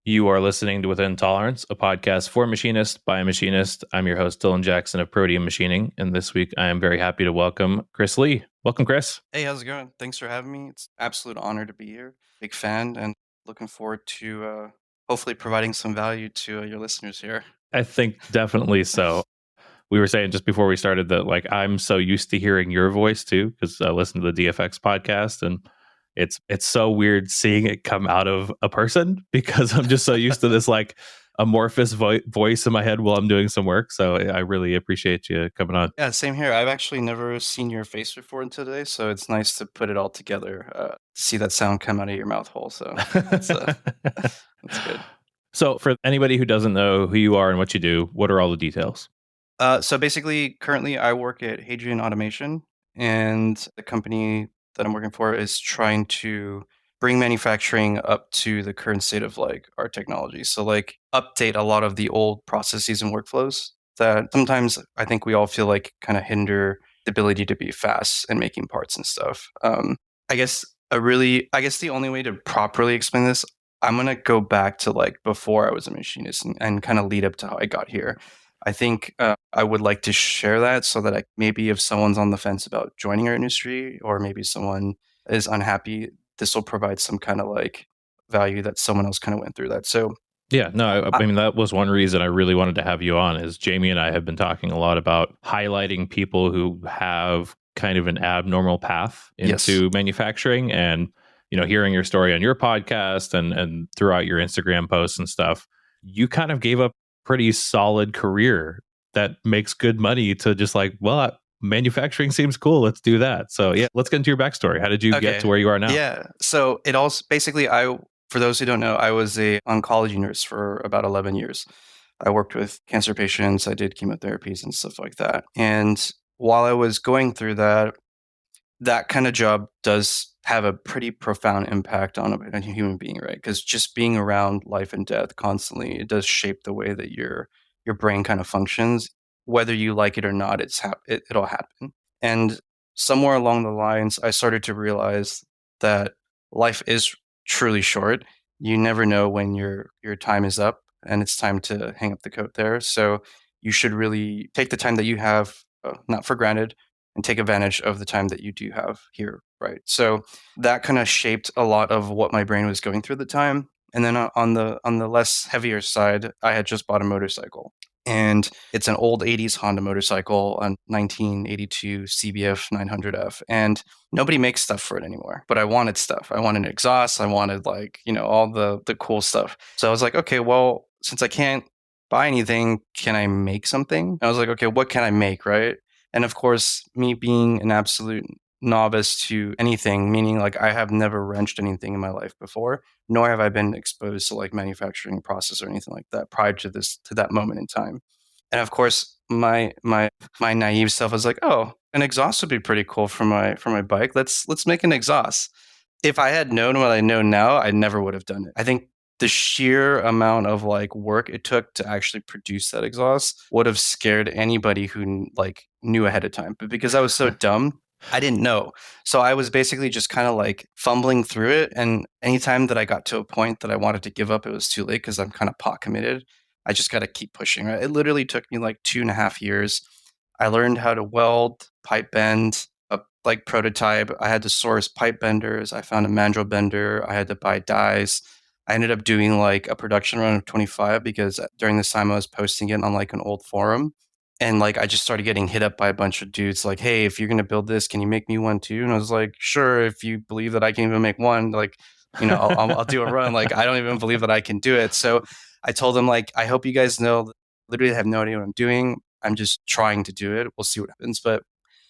You are listening to Within Tolerance, a podcast for machinists by a machinist. I'm your host, Dylan Jackson of Proteum Machining. And this week, I am very happy to welcome Chris Lee. Welcome, Chris. Hey, how's it going? Thanks for having me. It's an absolute honor to be here. Big fan and looking forward to hopefully providing some value to your listeners here. I think definitely so. We were saying just before we started that, like, I'm so used to hearing your voice too, because I listen to the DFX podcast, and it's so weird seeing it come out of a person because I'm just so used to this like amorphous voice in my head while I'm doing some work. So I really appreciate you coming on. Yeah, same here. I've actually never seen your face before until today, so it's nice to put it all together, to see that sound come out of your mouth hole. So that's that's good. So for anybody who doesn't know who you are and what you do, what are all the details? So basically, currently I work at Hadrian Automation, and the company that I'm working for is trying to bring manufacturing up to the current state of like our technology. So like update a lot of the old processes and workflows that sometimes I think we all feel like kind of hinder the ability to be fast and making parts and stuff. I guess I guess the only way to properly explain this, I'm gonna go back to like before I was a machinist and kind of lead up to how I got here. I think I would like to share that so that maybe if someone's on the fence about joining our industry or maybe someone is unhappy, this will provide some kind of like value that someone else kind of went through that. So Yeah, no, I mean, that was one reason I really wanted to have you on is Jamie and I have been talking a lot about highlighting people who have kind of an abnormal path yes, into manufacturing, and, hearing your story on your podcast and throughout your Instagram posts and stuff, you kind of gave up pretty solid career that makes good money to just like, well, manufacturing seems cool. Let's do that. So yeah, let's get into your backstory. How did you get okay, to where you are now? yeah. So it also basically for those who don't know, I was a oncology nurse for about 11 years. I worked with cancer patients. I did chemotherapies and stuff like that. And while I was going through that, that kind of job does have a pretty profound impact on a human being, right? Because just being around life and death constantly, it does shape the way that your brain kind of functions. Whether you like it or not, it'll happen. And somewhere along the lines, I started to realize that life is truly short. You never know when your time is up and it's time to hang up the coat there. So you should really take the time that you have, not for granted, and take advantage of the time that you do have here, right? So that kind of shaped a lot of what my brain was going through at the time. And then on the less heavier side, I had just bought a motorcycle. And it's an old 80s Honda motorcycle, a 1982 CBF 900F. And nobody makes stuff for it anymore. But I wanted stuff. I wanted an exhaust. I wanted like, all the cool stuff. So I was like, okay, well, since I can't buy anything, can I make something? And I was like, okay, what can I make, right? And of course, me being an absolute novice to anything, meaning like I have never wrenched anything in my life before, nor have I been exposed to like manufacturing process or anything like that prior to that moment in time. And of course, my naive self was like, oh, an exhaust would be pretty cool for my bike. Let's make an exhaust. If I had known what I know now, I never would have done it. I think the sheer amount of like work it took to actually produce that exhaust would have scared anybody who like knew ahead of time. But because I was so dumb, I didn't know. So I was basically just kind of like fumbling through it. And anytime that I got to a point that I wanted to give up, it was too late because I'm kind of pot committed. I just got to keep pushing. Right? It literally took me like 2.5 years. I learned how to weld, pipe bend, like prototype. I had to source pipe benders. I found a mandrel bender. I had to buy dies. I ended up doing like a production run of 25 because during this time I was posting it on like an old forum. And like I just started getting hit up by a bunch of dudes like, hey, if you're gonna build this, can you make me one too? And I was like, sure, if you believe that I can even make one, like, I'll do a run. Like I don't even believe that I can do it. So I told them like, I hope you guys know, literally have no idea what I'm doing. I'm just trying to do it. We'll see what happens. But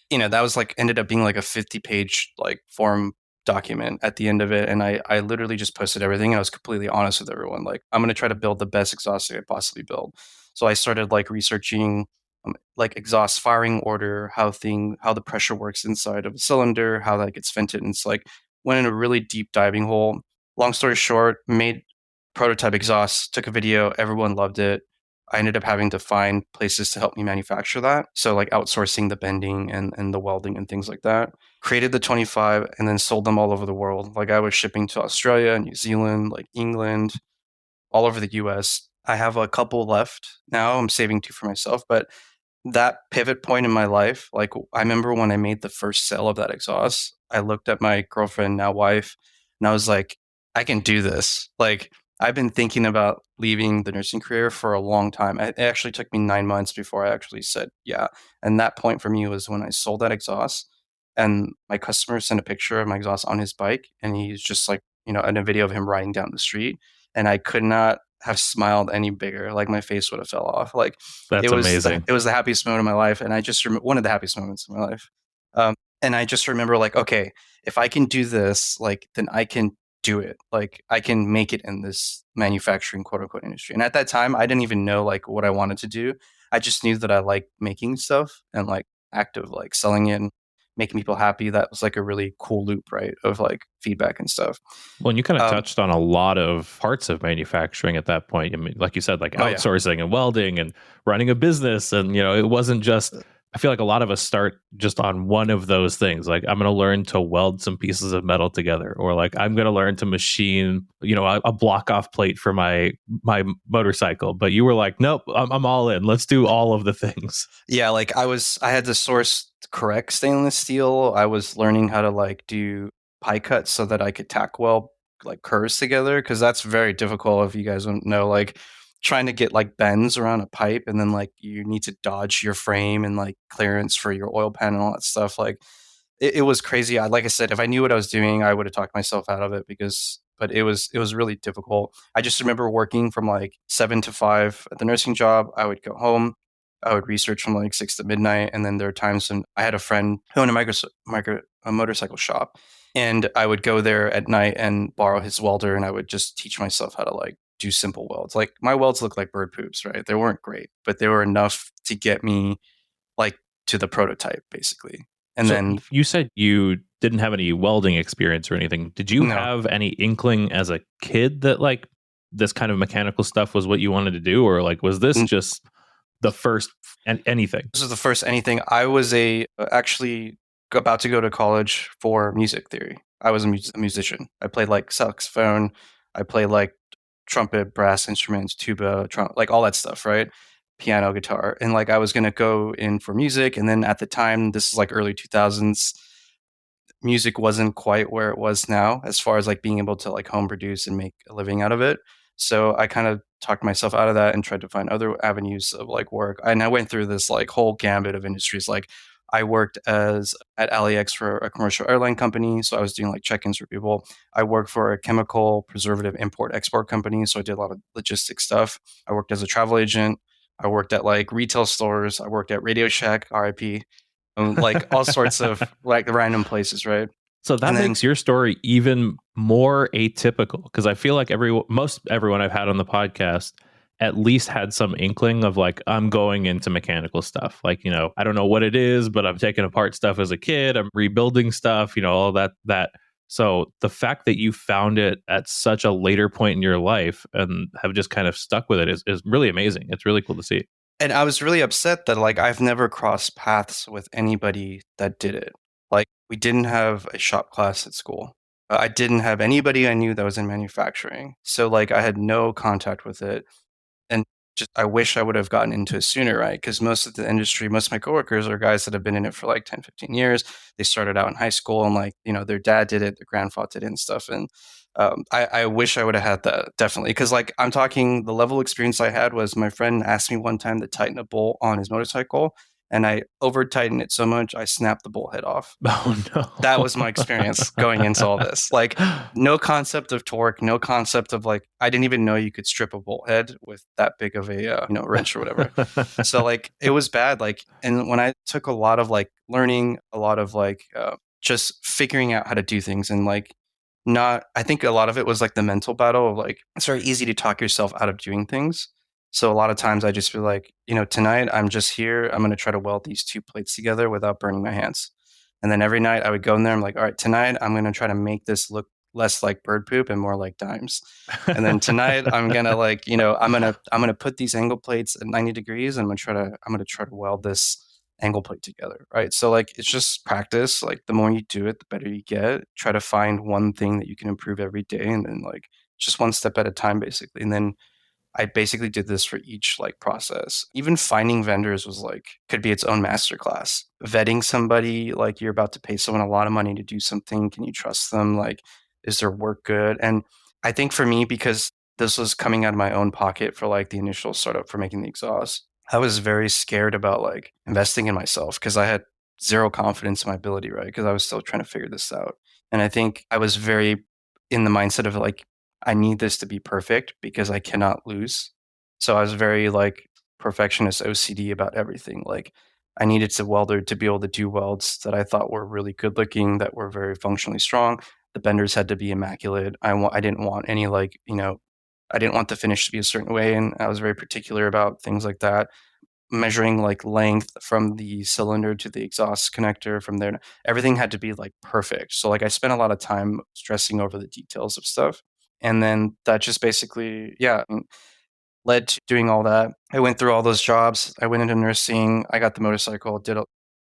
that was like ended up being like a 50-page like forum document at the end of it. And I literally just posted everything. And I was completely honest with everyone. Like, I'm going to try to build the best exhaust I could possibly build. So I started like researching like exhaust firing order, how the pressure works inside of a cylinder, how that gets vented. And it's like went in a really deep diving hole. Long story short, made prototype exhaust, took a video, everyone loved it. I ended up having to find places to help me manufacture that. So like outsourcing the bending and the welding and things like that. Created the 25 and then sold them all over the world. Like I was shipping to Australia, New Zealand, like England, all over the US. I have a couple left now. I'm saving two for myself, but that pivot point in my life, like I remember when I made the first sale of that exhaust, I looked at my girlfriend, now wife, and I was like, I can do this. Like I've been thinking about leaving the nursing career for a long time. It actually took me 9 months before I actually said yeah. And that point for me was when I sold that exhaust and my customer sent a picture of my exhaust on his bike and he's just like, in a video of him riding down the street. And I could not have smiled any bigger. Like my face would have fell off. Like That's amazing. it was the happiest moment of my life, and I just one of the happiest moments of my life. And I just remember like, okay, if I can do this, like then I can do it. Like I can make it in this manufacturing quote unquote industry. And at that time, I didn't even know like what I wanted to do. I just knew that I liked making stuff and like active like selling it and making people happy. That was like a really cool loop, right? Of like feedback and stuff. Well, and you kind of Um, touched on a lot of parts of manufacturing at that point. I mean, like you said, like oh yeah. outsourcing and welding and running a business. And, it wasn't just, I feel like a lot of us start just on one of those things. Like, I'm going to learn to weld some pieces of metal together, or like, I'm going to learn to machine, a block off plate for my motorcycle. But you were like, nope, I'm all in. Let's do all of the things. Yeah, like I had to source correct stainless steel. I was learning how to like do pie cuts so that I could tack weld like curves together because that's very difficult if you guys don't know. Like trying to get like bends around a pipe and then like you need to dodge your frame and like clearance for your oil pan and all that stuff. Like it was crazy. Like I said, if I knew what I was doing, I would have talked myself out of it but it was really difficult. I just remember working from like 7 to 5 at the nursing job. I would go home. I would research from like 6 to midnight, and then there are times when I had a friend who owned a motorcycle shop, and I would go there at night and borrow his welder, and I would just teach myself how to like do simple welds. Like my welds look like bird poops, right? They weren't great, but they were enough to get me like to the prototype, basically. And So then you said you didn't have any welding experience or anything. Did you no, have any inkling as a kid that like this kind of mechanical stuff was what you wanted to do, or like was this just the first and anything? this is the first anything. I was actually about to go to college for music theory. I was a musician. I played like saxophone. I played like trumpet, brass instruments, tuba, like all that stuff, right? Piano, guitar, and like I was gonna go in for music. And then at the time, this is like early 2000s, music wasn't quite where it was now as far as like being able to like home produce and make a living out of it. So I kind of talked myself out of that and tried to find other avenues of like work. And I went through this like whole gambit of industries. Like I worked as at LAX for a commercial airline company. So I was doing like check-ins for people. I worked for a chemical preservative import export company. So I did a lot of logistics stuff. I worked as a travel agent. I worked at like retail stores. I worked at Radio Shack, RIP, like all sorts of like random places, right? So that And then makes your story even more atypical, because I feel like most everyone I've had on the podcast at least had some inkling of like, I'm going into mechanical stuff. Like, I don't know what it is, but I'm taking apart stuff as a kid. I'm rebuilding stuff, all that. So the fact that you found it at such a later point in your life and have just kind of stuck with it is really amazing. It's really cool to see. and I was really upset that like I've never crossed paths with anybody that did it. Like we didn't have a shop class at school. I didn't have anybody I knew that was in manufacturing. So like I had no contact with it. And just I wish I would have gotten into it sooner, right? Because most of the industry, most of my coworkers are guys that have been in it for like 10, 15 years. They started out in high school and like, their dad did it, their grandfather did it and stuff. And I wish I would have had that, definitely. Because like I'm talking, the level of experience I had was my friend asked me one time to tighten a bolt on his motorcycle. And I over tightened it so much, I snapped the bolt head off. Oh That was my experience going into all this. Like no concept of torque, no concept of like I didn't even know you could strip a bolt head with that big of a wrench or whatever. So like it was bad. Like and when I took a lot of like learning, a lot of like just figuring out how to do things and like not. I think a lot of it was like the mental battle of like it's very easy to talk yourself out of doing things. So a lot of times I just feel like tonight I'm just here. I'm going to try to weld these two plates together without burning my hands. And then every night I would go in there. I'm like, all right, tonight I'm going to try to make this look less like bird poop and more like dimes. And then tonight I'm gonna I'm gonna put these angle plates at 90 degrees. And I'm gonna try to weld this angle plate together, right? So like it's just practice. Like the more you do it, the better you get. Try to find one thing that you can improve every day, and then like just one step at a time, basically. And then I basically did this for each like process. Even finding vendors was like could be its own masterclass. Vetting somebody, like you're about to pay someone a lot of money to do something. Can you trust them? Like, is their work good? And I think for me, because this was coming out of my own pocket for like the initial startup for making the exhaust, I was very scared about like investing in myself because I had zero confidence in my ability, right? Because I was still trying to figure this out. And I think I was very in the mindset of like, I need this to be perfect because I cannot lose. So I was very like perfectionist OCD about everything. Like I needed to welder to be able to do welds that I thought were really good looking, that were very functionally strong. The benders had to be immaculate. I didn't want any like, I didn't want the finish to be a certain way. And I was very particular about things like that. Measuring like length from the cylinder to the exhaust connector from there. Everything had to be like perfect. So like I spent a lot of time stressing over the details of stuff. And then that just basically, yeah, led to doing all that. I went through all those jobs. I went into nursing. I got the motorcycle,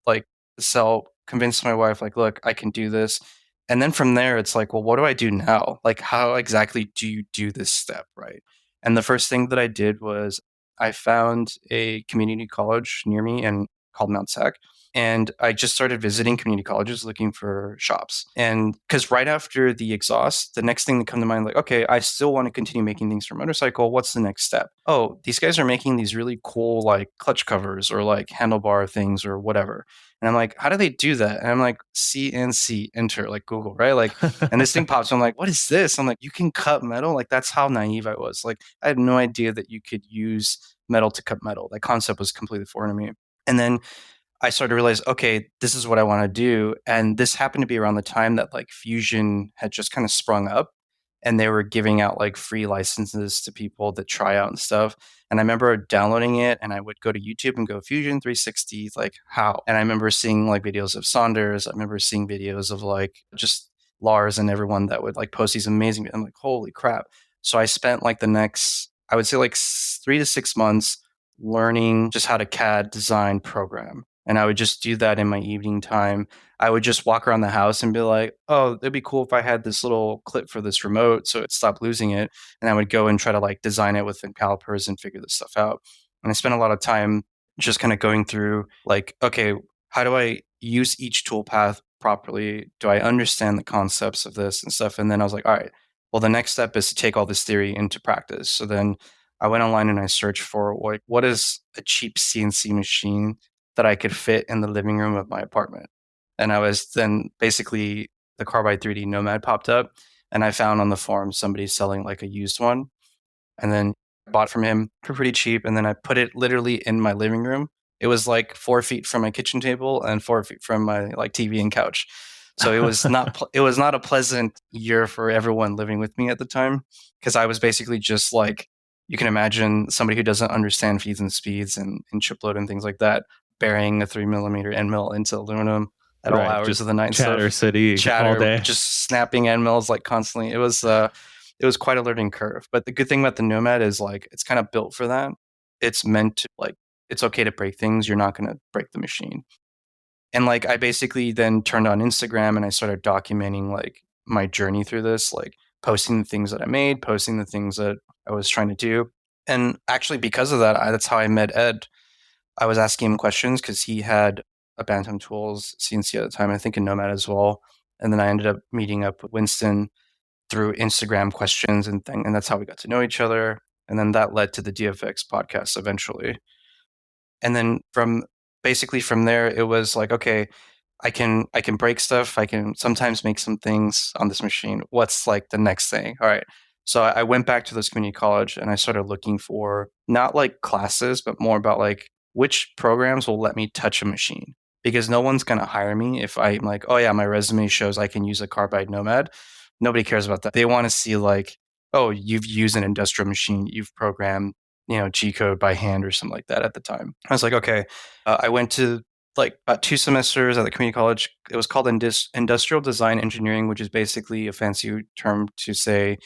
like sell, convinced my wife, like, look, I can do this. And then from there, it's like, well, what do I do now? Like, how exactly do you do this step? Right. And the first thing that I did was I found a community college near me and called Mount Sac. And I just started visiting community colleges looking for shops. And because right after the exhaust, the next thing that come to mind, like, okay, I still want to continue making things for motorcycle. What's the next step? Oh, these guys are making these really cool like clutch covers or like handlebar things or whatever. And I'm like, how do they do that? And I'm like, CNC, enter, like Google, right? Like, and this thing pops. I'm like, what is this? I'm like, you can cut metal? Like, that's how naive I was. Like, I had no idea that you could use metal to cut metal. That concept was completely foreign to me. And then I started to realize, okay, this is what I want to do. And this happened to be around the time that like Fusion had just kind of sprung up and they were giving out like free licenses to people that try out and stuff. And I remember downloading it and I would go to YouTube and go Fusion 360, like how? And I remember seeing like videos of Saunders. I remember seeing videos of like just Lars and everyone that would like post these amazing, I'm like, holy crap. So I spent like the next, I would say like 3 to 6 months learning just how to CAD design program. And I would just do that in my evening time. I would just walk around the house and be like, oh, it'd be cool if I had this little clip for this remote so it stopped losing it. And I would go and try to like design it with calipers and figure this stuff out. And I spent a lot of time just kind of going through like, okay, how do I use each toolpath properly? Do I understand the concepts of this and stuff? And then I was like, all right, well, the next step is to take all this theory into practice. So then I went online and I searched for like, what is a cheap CNC machine that I could fit in the living room of my apartment. And I was then basically the Carbide 3D Nomad popped up and I found on the forum somebody selling like a used one. And then I bought from him for pretty cheap. And then I put it literally in my living room. It was like 4 feet from my kitchen table and 4 feet from my like TV and couch. So it was not it was not a pleasant year for everyone living with me at the time because I was basically just like you can imagine somebody who doesn't understand feeds and speeds and chip load and things like that burying a 3 millimeter end mill into aluminum at all Right, hours just of the night. chatter Stuff, city all chatter, day. just snapping end mills like constantly. It was quite a learning curve. But the good thing about the Nomad is like it's kind of built for that. It's meant to like it's okay to break things. You're not going to break the machine. And like I basically then turned on Instagram and I started documenting like my journey through this, like posting the things that I made, posting the things that I was trying to do. And actually, because of that, that's how I met Ed. I was asking him questions because he had a Bantam Tools CNC at the time, I think a Nomad as well. And then I ended up meeting up with Winston through Instagram questions and that's how we got to know each other. And then that led to the DFX podcast eventually. And then from there, it was like, okay, I can break stuff. I can sometimes make some things on this machine. What's like the next thing? All right. So I went back to this community college and I started looking for not like classes, but more about like which programs will let me touch a machine. Because no one's gonna hire me if I'm like, oh yeah, my resume shows I can use a Carbide Nomad. Nobody cares about that. They want to see like, oh, you've used an industrial machine, you've programmed, G code by hand or something like that at the time. I was like, okay. I went to like about 2 semesters at the community college. It was called industrial design engineering, which is basically a fancy term to say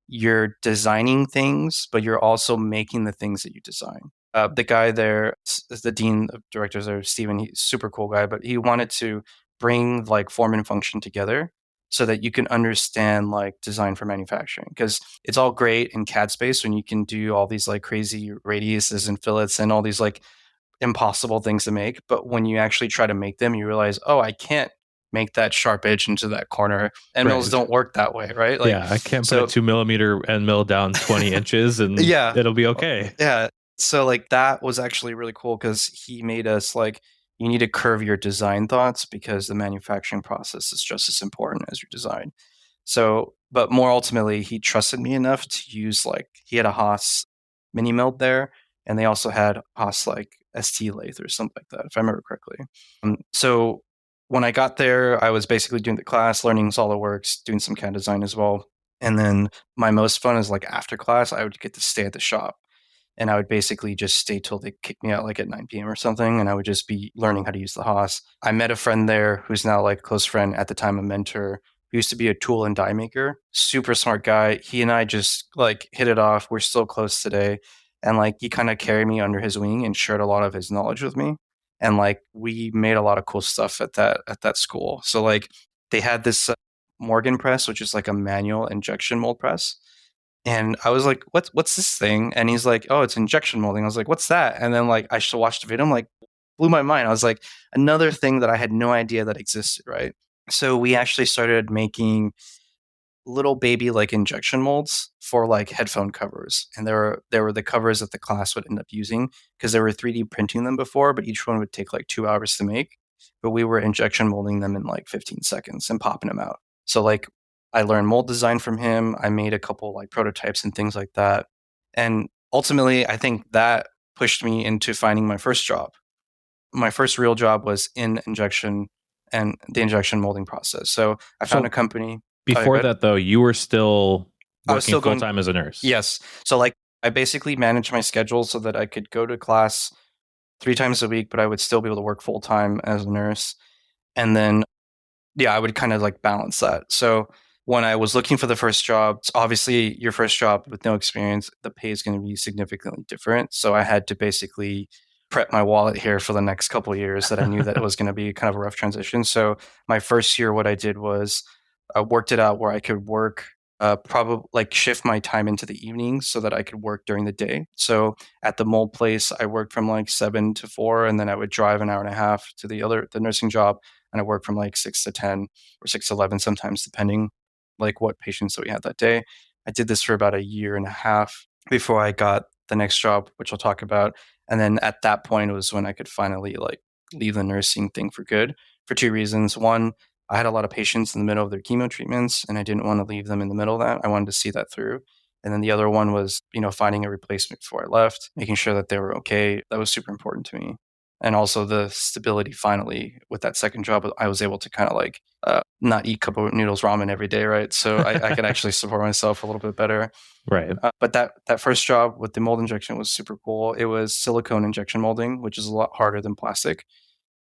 you're designing things, but you're also making the things that you design. The guy there is the dean of directors there, Steven. He's a super cool guy, but he wanted to bring like form and function together so that you can understand like design for manufacturing, because it's all great in CAD space when you can do all these like crazy radiuses and fillets and all these like impossible things to make. But when you actually try to make them, you realize, oh, I can't make that sharp edge into that corner. And mills Right. don't work that way, right? Like, Yeah, I can't put a so 2 millimeter end mill down 20 inches and yeah, it'll be okay. yeah. So like that was actually really cool because he made us like, you need to curve your design thoughts because the manufacturing process is just as important as your design. So, but more ultimately, he trusted me enough to use like, he had a Haas mini mill there, and they also had Haas like ST lathe or something like that, if I remember correctly. So when I got there, I was basically doing the class, learning SolidWorks, doing some CAD design as well. And then my most fun is like after class, I would get to stay at the shop, and I would basically just stay till they kicked me out like at 9 p.m. or something, and I would just be learning how to use the Haas. I met a friend there who's now like a close friend, at the time a mentor, who used to be a tool and die maker. Super smart guy. He and I just like hit it off. We're still close today. And like he kind of carried me under his wing and shared a lot of his knowledge with me. And like we made a lot of cool stuff at that school. So like they had this Morgan press, which is like a manual injection mold press. And I was like, what's this thing? And he's like, oh, it's injection molding. I was like, what's that? And then like I should watch the video. I'm like, blew my mind. I was like, another thing that I had no idea that existed, right? So we actually started making little baby like injection molds for like headphone covers. And there were the covers that the class would end up using because they were 3D printing them before, but each one would take like 2 hours to make. But we were injection molding them in like 15 seconds and popping them out. So like I learned mold design from him. I made a couple like prototypes and things like that. And ultimately, I think that pushed me into finding my first job. My first real job was in injection and the injection molding process. So I found a So company. before that, though, you were still I was working still full going. time as a nurse. Yes. So like I basically managed my schedule so that I could go to class 3 times a week, but I would still be able to work full time as a nurse. And then yeah, I would kind of like balance that. So when I was looking for the first job, obviously your first job with no experience, the pay is going to be significantly different. So I had to basically prep my wallet here for the next couple of years that I knew that it was going to be kind of a rough transition. So my first year, what I did was I worked it out where I could work probably like shift my time into the evenings so that I could work during the day. So at the mold place, I worked from like 7 to 4, and then I would drive an hour and a half to the nursing job, and I worked from like 6 to 10 or 6 to 11 sometimes, depending like what patients that we had that day. I did this for about a year and a half before I got the next job, which I'll talk about. And then at that point was when I could finally like leave the nursing thing for good for 2 reasons. One, I had a lot of patients in the middle of their chemo treatments, and I didn't want to leave them in the middle of that. I wanted to see that through. And then the other one was, finding a replacement before I left, making sure that they were okay. That was super important to me. And also the stability finally with that second job, I was able to kind of like not eat cup of noodles ramen every day, right? So I could actually support myself a little bit better. Right. But that first job with the mold injection was super cool. It was silicone injection molding, which is a lot harder than plastic.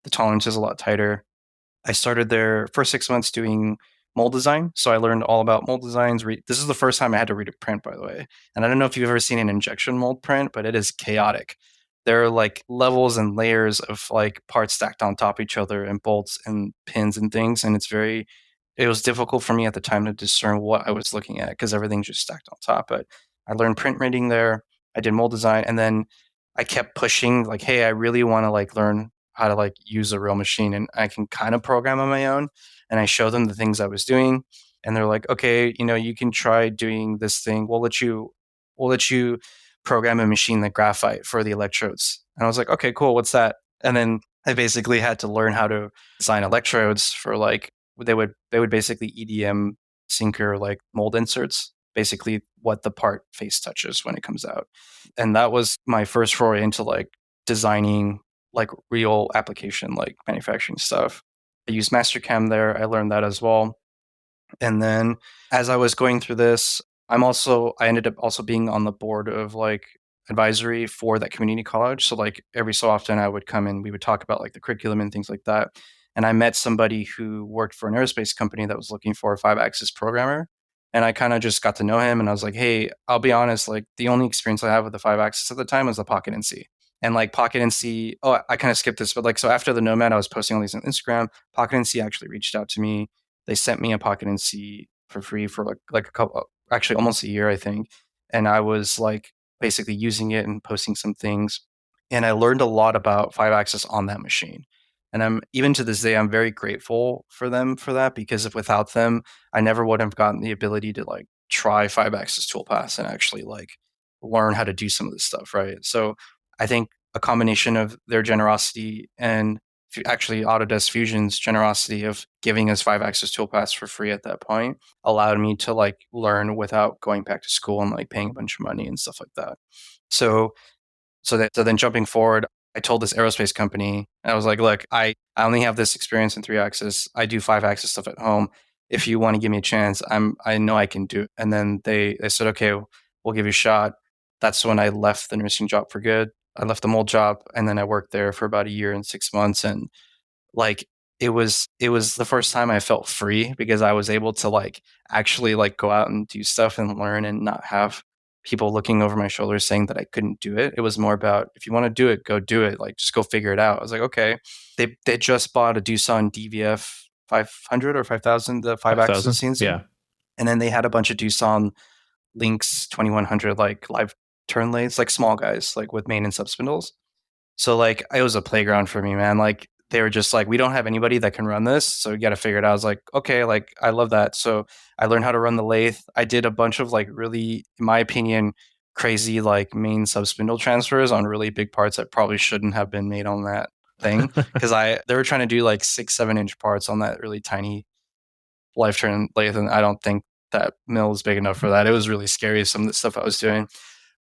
The tolerance is a lot tighter. I started there first 6 months doing mold design. So I learned all about mold designs. This is the first time I had to read a print, by the way. And I don't know if you've ever seen an injection mold print, but it is chaotic. There are like levels and layers of like parts stacked on top of each other and bolts and pins and things. And it was difficult for me at the time to discern what I was looking at because everything's just stacked on top. But I learned print reading there. I did mold design, and then I kept pushing like, hey, I really want to like learn how to like use a real machine, and I can kind of program on my own. And I show them the things I was doing, and they're like, okay, you can try doing this thing. We'll let you program a machine like graphite for the electrodes. And I was like, okay, cool. What's that? And then I basically had to learn how to design electrodes for like they would basically EDM sinker like mold inserts, basically what the part face touches when it comes out. And that was my first foray into like designing like real application, like manufacturing stuff. I used Mastercam there. I learned that as well. And then as I was going through this, I ended up also being on the board of like advisory for that community college. So like every so often I would come and we would talk about like the curriculum and things like that. And I met somebody who worked for an aerospace company that was looking for a 5-axis programmer. And I kind of just got to know him, and I was like, hey, I'll be honest, like the only experience I have with the 5-axis at the time was the pocket NC. And like Pocket NC, oh, I kind of skipped this, but like, so after the Nomad, I was posting all these on Instagram. Pocket NC actually reached out to me. They sent me a Pocket NC for free for like a couple, actually almost a year, I think. And I was like basically using it and posting some things. And I learned a lot about 5-axis on that machine. And I'm even to this day, I'm very grateful for them for that, because if without them, I never would have gotten the ability to like try 5-axis toolpaths and actually like learn how to do some of this stuff, right? So I think a combination of their generosity and actually Autodesk Fusion's generosity of giving us 5-axis toolpaths for free at that point allowed me to like learn without going back to school and like paying a bunch of money and stuff like that. So so then jumping forward, I told this aerospace company, I was like, look, I only have this experience in 3-axis. I do 5-axis stuff at home. If you want to give me a chance, I know I can do it. And then they said, okay, we'll give you a shot. That's when I left the nursing job for good. I left the old job, and then I worked there for about a year and 6 months. And like it was the first time I felt free, because I was able to like actually like go out and do stuff and learn and not have people looking over my shoulder saying that I couldn't do it. It was more about, if you want to do it, go do it. Like just go figure it out. I was like, okay. They just bought a Doosan DVF 500 or 5000, the 5-axis 5,000? CNC. Yeah. And then they had a bunch of Doosan Lynx 2100 like live turn lathes, like small guys, like with main and sub spindles. So like it was a playground for me, man. Like they were just like, we don't have anybody that can run this, so you got to figure it out. I was like, okay, like I love that. So I learned how to run the lathe. I did a bunch of like really, in my opinion, crazy like main sub spindle transfers on really big parts that probably shouldn't have been made on that thing, because they were trying to do like 6-7 inch parts on that really tiny live turn lathe, and I don't think that mill was big enough for that. It was really scary, some of the stuff I was doing,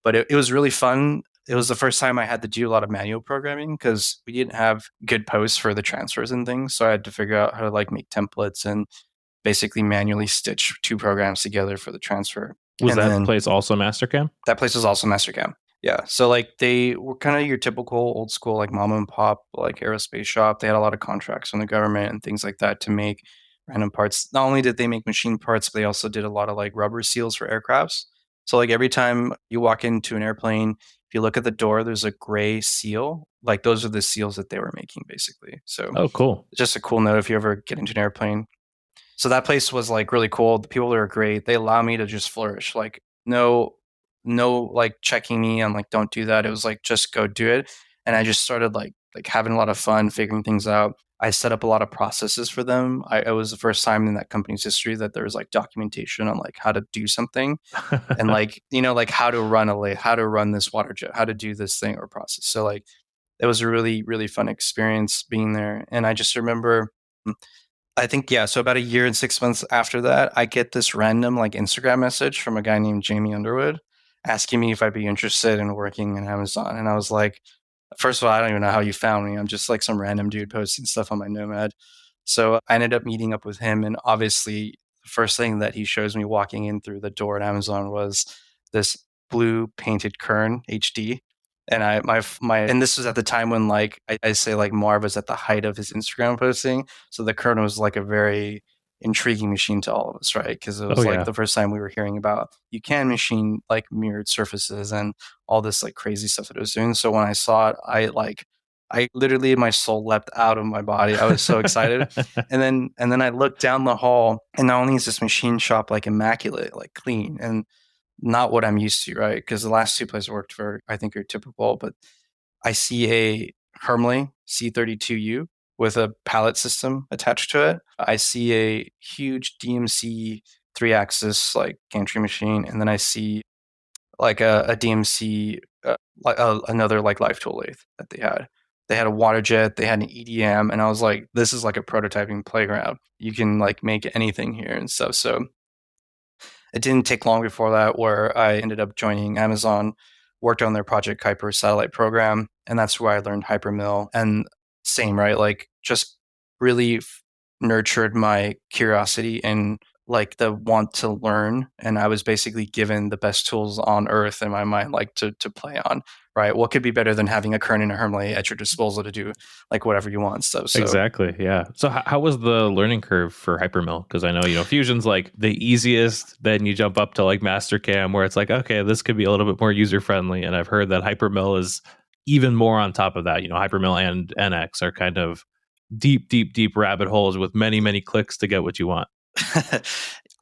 but it was really fun. It was the first time I had to do a lot of manual programming, because we didn't have good posts for the transfers and things. So I had to figure out how to like make templates and basically manually stitch two programs together for the transfer. Was And that then place also Mastercam? that place was also Mastercam. Yeah. So like they were kind of your typical old school, like mom and pop, like aerospace shop. They had a lot of contracts from the government and things like that to make random parts. Not only did they make machine parts, but they also did a lot of like rubber seals for aircrafts. So like every time you walk into an airplane, if you look at the door, there's a gray seal. Like those are the seals that they were making basically. So Oh, cool. just a cool note if you ever get into an airplane. So that place was like really cool. The people there were great. They allow me to just flourish. Like no like checking me on like don't do that. It was like just go do it. And I just started like having a lot of fun figuring things out. I set up a lot of processes for them. It was the first time in that company's history that there was like documentation on like how to do something, and like like how to run a lathe, how to run this water jet, how to do this thing or process. So like it was a really really fun experience being there. And I just remember, I think, yeah, so about a year and 6 months after that, I get this random like Instagram message from a guy named Jamie Underwood asking me if I'd be interested in working in Amazon. And I was like, first of all, I don't even know how you found me. I'm just like some random dude posting stuff on my Nomad. So I ended up meeting up with him. And obviously, the first thing that he shows me walking in through the door at Amazon was this blue painted Kern HD. And and this was at the time when like I say like Marv was at the height of his Instagram posting. So the Kern was like a very intriguing machine to all of us, right? Because it was like the first time we were hearing about you can machine like mirrored surfaces and all this like crazy stuff that it was doing. So when I saw it, I literally, my soul leapt out of my body. I was so excited. And then I looked down the hall, and not only is this machine shop like immaculate, like clean, and not what I'm used to, right? Because the last two places I worked for, I think, are typical, but I see a Hermle C32U with a pallet system attached to it. I see a huge DMC 3-axis like gantry machine, and then I see like a DMC, another like live tool lathe that they had. They had a water jet, they had an EDM, and I was like, this is like a prototyping playground. You can like make anything here and stuff. So it didn't take long before that where I ended up joining Amazon, worked on their Project Kuiper satellite program, and that's where I learned Hypermill. And same, right? Like just really nurtured my curiosity and like the want to learn. And I was basically given the best tools on earth in my mind, like to play on, right? What could be better than having a Kern and a Hermle at your disposal to do like whatever you want stuff. So Exactly. Yeah. So how was the learning curve for Hypermill? Because I know, Fusion's like the easiest. Then you jump up to like Mastercam where it's like, okay, this could be a little bit more user friendly. And I've heard that Hypermill is even more on top of that, Hypermill and NX are kind of deep, deep, deep rabbit holes with many, many clicks to get what you want.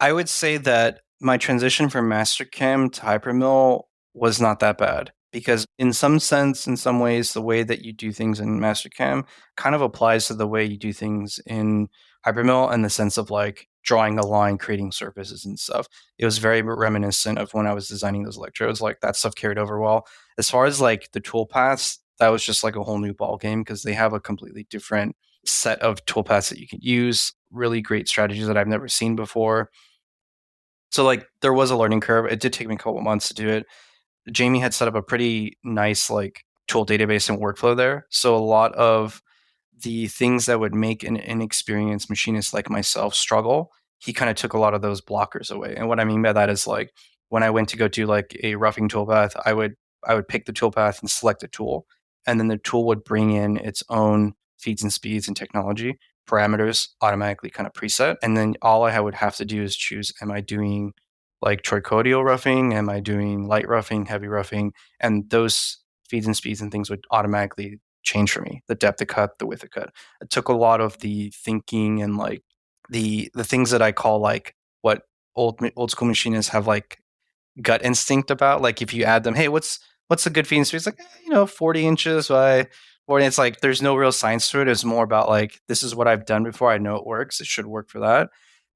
I would say that my transition from Mastercam to Hypermill was not that bad because in some sense, in some ways, the way that you do things in Mastercam kind of applies to the way you do things in Hypermill in the sense of like drawing a line, creating surfaces and stuff. It was very reminiscent of when I was designing those electrodes. Like that stuff carried over well. As far as like the tool paths, that was just like a whole new ball game because they have a completely different set of toolpaths that you can use, really great strategies that I've never seen before. So like there was a learning curve. It did take me a couple months to do it. Jamie had set up a pretty nice like tool database and workflow there. So a lot of the things that would make an inexperienced machinist like myself struggle, he kind of took a lot of those blockers away. And what I mean by that is like when I went to go do like a roughing toolpath, I would pick the toolpath and select a tool, and then the tool would bring in its own feeds and speeds and technology parameters automatically kind of preset. And then all I would have to do is choose, am I doing like trochoidal roughing? Am I doing light roughing, heavy roughing? And those feeds and speeds and things would automatically change for me. The depth of cut, the width of cut. It took a lot of the thinking and like the things that I call like what old school machinists have like gut instinct about. Like if you add them, hey, what's a good feeding speed? It's like 40 inches by 40. It's like there's no real science to it. It's more about like this is what I've done before. I know it works. It should work for that.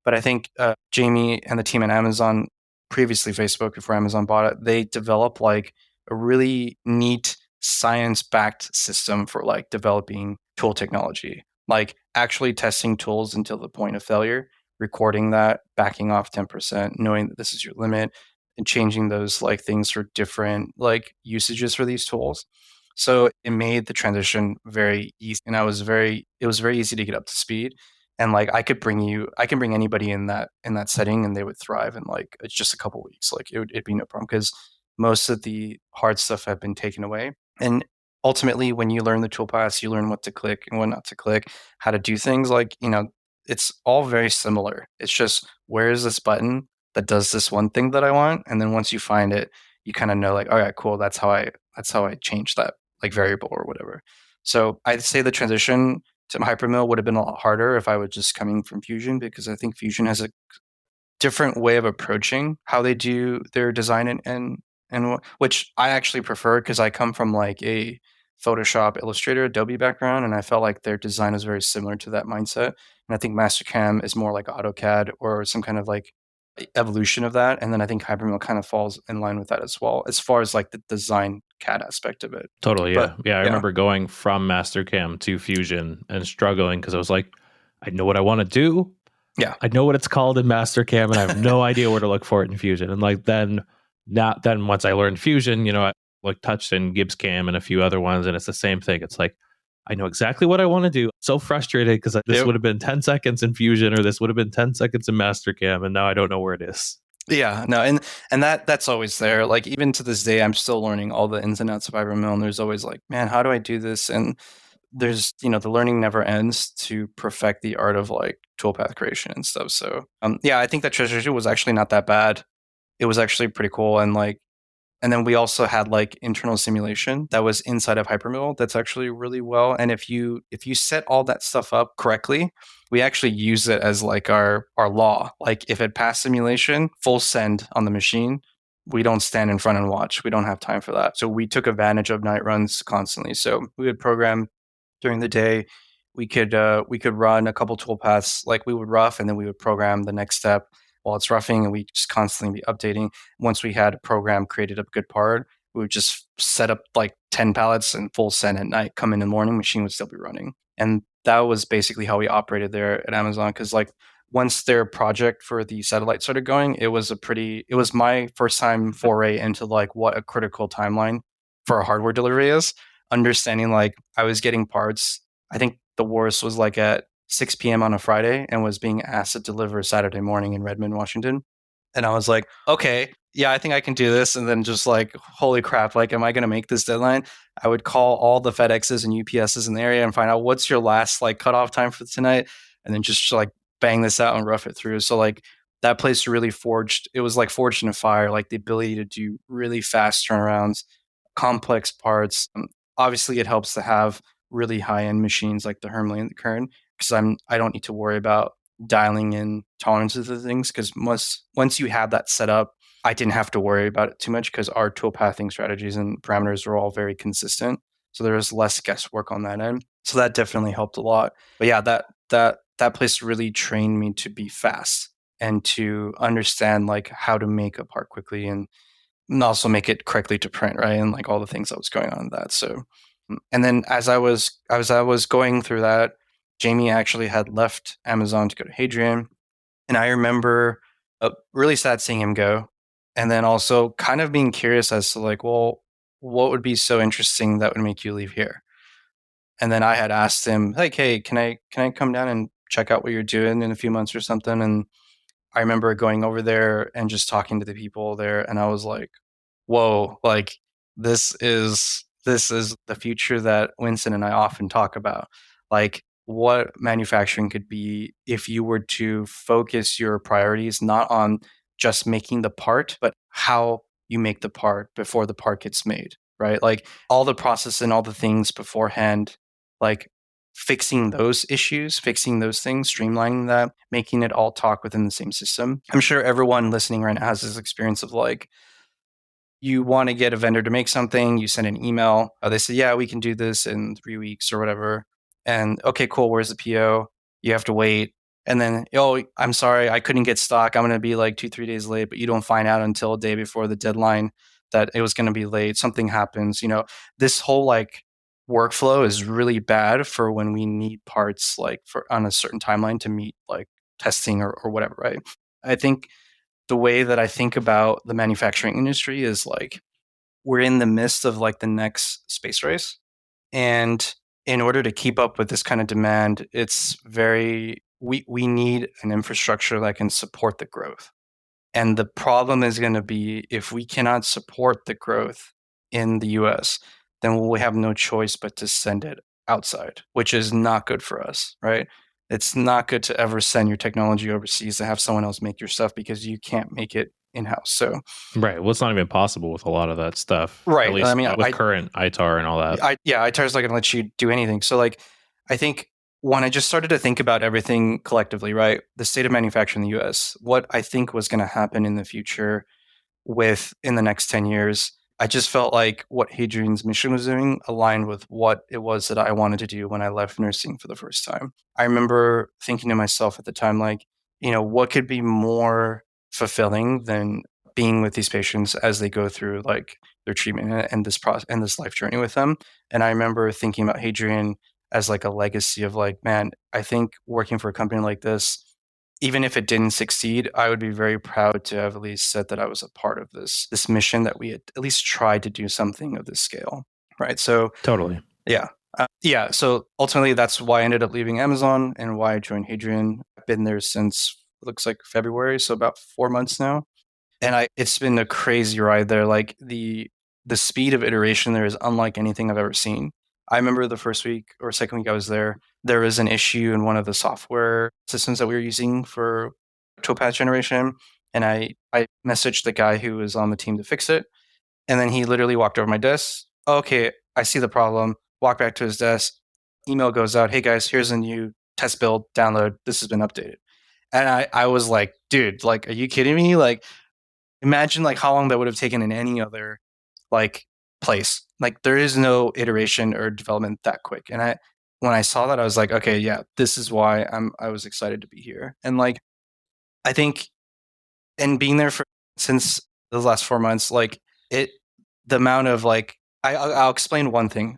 But I think Jamie and the team at Amazon, previously Facebook before Amazon bought it, they developed like a really neat science-backed system for like developing tool technology, like actually testing tools until the point of failure, recording that, backing off 10%, knowing that this is your limit, and changing those like things for different like usages for these tools. So it made the transition very easy, and it was very easy to get up to speed. And like I can bring anybody in that setting, and they would thrive in like it's just a couple weeks. Like it'd be no problem because most of the hard stuff had been taken away. And ultimately, when you learn the toolpaths, you learn what to click and what not to click, how to do things. Like it's all very similar. It's just where is this button that does this one thing that I want, and then once you find it, you kind of know like, all right, cool. That's how I change that like variable or whatever. So I'd say the transition to Hypermill would have been a lot harder if I was just coming from Fusion, because I think Fusion has a different way of approaching how they do their design and which I actually prefer because I come from like a Photoshop, Illustrator, Adobe background, and I felt like their design is very similar to that mindset. And I think Mastercam is more like AutoCAD or some kind of like evolution of that. And then I think Hypermill kind of falls in line with that as well, as far as like the design CAD aspect of it. Totally, But yeah. Yeah, I remember going from Mastercam to Fusion and struggling because I was like, I know what I want to do. yeah, I know what it's called in Mastercam, and I have no idea where to look for it in Fusion. And like then once I learned Fusion, I like touched in GibbsCam and a few other ones, and it's the same thing. It's like I know exactly what I want to do. So frustrated because this Yep. would have been 10 seconds in Fusion, or this would have been 10 seconds in Mastercam, and now I don't know where it is. Yeah, no, and that's always there. Like even to this day, I'm still learning all the ins and outs of Hypermill, and there's always like, man, how do I do this? And there's the learning never ends to perfect the art of like toolpath creation and stuff. So yeah, I think that treasure was actually not that bad. It was actually pretty cool, and like and then we also had like internal simulation that was inside of Hypermill that's actually really well. And if you set all that stuff up correctly, we actually use it as like our law. Like if it passed simulation, full send on the machine. We don't stand in front and watch. We don't have time for that. So we took advantage of night runs constantly. So we would program during the day. We could run a couple toolpaths, like we would rough and then we would program the next step while it's roughing, and we just constantly be updating. Once we had a program created a good part, we would just set up like 10 pallets and full send at night, come in the morning, machine would still be running. And that was basically how we operated there at Amazon. Because like once their project for the satellite started going, it was my first time foray into like what a critical timeline for a hardware delivery is. Understanding like I was getting parts. I think the worst was like at 6 p.m. on a Friday and was being asked to deliver Saturday morning in Redmond, Washington. And I was like, okay, yeah, I think I can do this. And then just like, holy crap, like, am I going to make this deadline? I would call all the FedExes and UPSs in the area and find out what's your last like cutoff time for tonight. And then just like bang this out and rough it through. So like that place really it was like forged in a fire, like the ability to do really fast turnarounds, complex parts. obviously it helps to have really high-end machines like the Hermle and the Kern, because I don't need to worry about dialing in tolerances of things, because once you have that set up, I didn't have to worry about it too much because our toolpathing strategies and parameters are all very consistent. So there was less guesswork on that end. So that definitely helped a lot. But yeah, that place really trained me to be fast and to understand like how to make a part quickly and also make it correctly to print, right? And like all the things that was going on in that. So, and then as I was going through that, Jamie actually had left Amazon to go to Hadrian, and I remember really sad seeing him go, and then also kind of being curious as to like, well, what would be so interesting that would make you leave here? And then I had asked him like, hey, can I come down and check out what you're doing in a few months or something? And I remember going over there and just talking to the people there, and I was like, whoa, like this is the future that Winston and I often talk about. Like what manufacturing could be if you were to focus your priorities not on just making the part, but how you make the part before the part gets made, right? Like all the process and all the things beforehand, like fixing those issues, fixing those things, streamlining that, making it all talk within the same system. I'm sure everyone listening right now has this experience of like, you want to get a vendor to make something, you send an email, they say, yeah, we can do this in 3 weeks or whatever. And okay, cool, where's the PO? You have to wait. And then, oh, I'm sorry, I couldn't get stock. I'm going to be like 2, 3 days late, but you don't find out until a day before the deadline that it was going to be late. Something happens. This whole like workflow is really bad for when we need parts like for on a certain timeline to meet like testing or whatever, right? I think the way that I think about the manufacturing industry is like we're in the midst of like the next space race. And in order to keep up with this kind of demand, we need an infrastructure that can support the growth. And the problem is going to be if we cannot support the growth in the US, then we have no choice but to send it outside, which is not good for us, right? It's not good to ever send your technology overseas to have someone else make your stuff because you can't make it in house. So, Right. Well, it's not even possible with a lot of that stuff, at right. I least mean, not with current ITAR and all that. ITAR's not going to let you do anything. So, like, I think when I just started to think about everything collectively, right, the state of manufacturing in the US, what I think was going to happen in the future in the next 10 years, I just felt like what Hadrian's mission was doing aligned with what it was that I wanted to do when I left nursing for the first time. I remember thinking to myself at the time, like, what could be more fulfilling than being with these patients as they go through like their treatment and this process and this life journey with them. And I remember thinking about Hadrian as like a legacy of like, man, I think working for a company like this, even if it didn't succeed, I would be very proud to have at least said that I was a part of this mission, that we had at least tried to do something of this scale, right? So Totally. yeah, yeah. So ultimately, that's why I ended up leaving Amazon and why I joined Hadrian. I've been there since it looks like February, so about 4 months now, and it's been a crazy ride there. Like the speed of iteration there is unlike anything I've ever seen. I remember the first week or second week I was there, there was an issue in one of the software systems that we were using for toolpath generation, and I messaged the guy who was on the team to fix it, and then he literally walked over my desk. Okay, I see the problem. Walk back to his desk. Email goes out. Hey guys, here's a new test build. Download. This has been updated. And I was like, dude, like, are you kidding me? Like, imagine like how long that would have taken in any other like place. Like there is no iteration or development that quick. And when I saw that, I was like, okay, yeah, this is why I was excited to be here. And like I think, and being there for since the last 4 months, like it, the amount of like I'll explain one thing.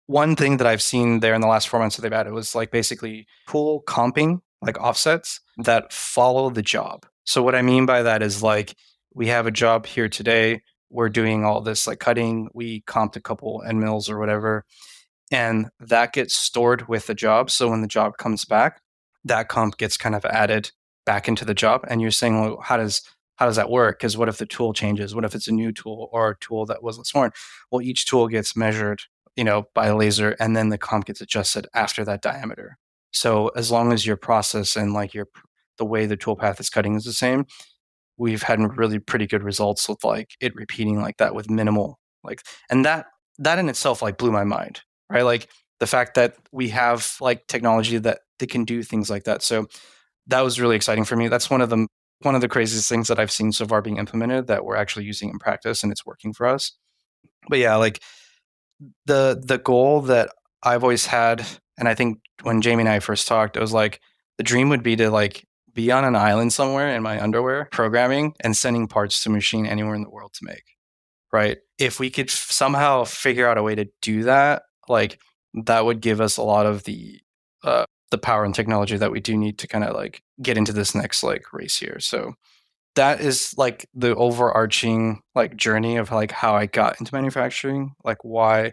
One thing that I've seen there in the last 4 months that they've added was like basically pool comping, like offsets that follow the job. So what I mean by that is like we have a job here today. We're doing all this like cutting. We comped a couple end mills or whatever, and that gets stored with the job. So when the job comes back, that comp gets kind of added back into the job. And you're saying, well, how does that work? Because what if the tool changes? What if it's a new tool or a tool that wasn't sworn? Well, each tool gets measured, by a laser, and then the comp gets adjusted after that diameter. So as long as your process and like the way the tool path is cutting is the same, we've had really pretty good results with like it repeating like that with minimal like, and that that in itself like blew my mind, right? Like the fact that we have like technology that can do things like that. So that was really exciting for me. That's one of the craziest things that I've seen so far being implemented that we're actually using in practice and it's working for us. But yeah, like the goal that I've always had, and I think when Jamie and I first talked, it was like the dream would be to like be on an island somewhere in my underwear, programming and sending parts to a machine anywhere in the world to make. Right? If we could somehow figure out a way to do that, like that would give us a lot of the power and technology that we do need to kind of like get into this next like race here. So that is like the overarching like journey of like how I got into manufacturing, like why,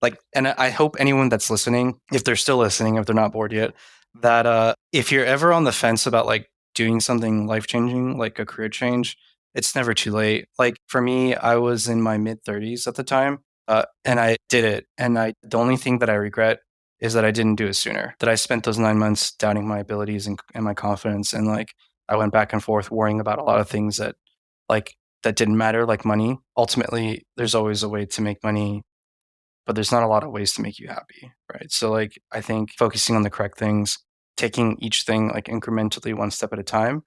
like, and I hope anyone that's listening, if they're still listening, if they're not bored yet, that if you're ever on the fence about like doing something life changing, like a career change, it's never too late. Like for me, I was in my mid 30s at the time, and I did it, and the only thing that I regret is that I didn't do it sooner. That I spent those 9 months doubting my abilities and my confidence, and like I went back and forth worrying about a lot of things that like that didn't matter, like money. Ultimately, there's always a way to make money, but there's not a lot of ways to make you happy, right? So like I think focusing on the correct things, taking each thing like incrementally one step at a time,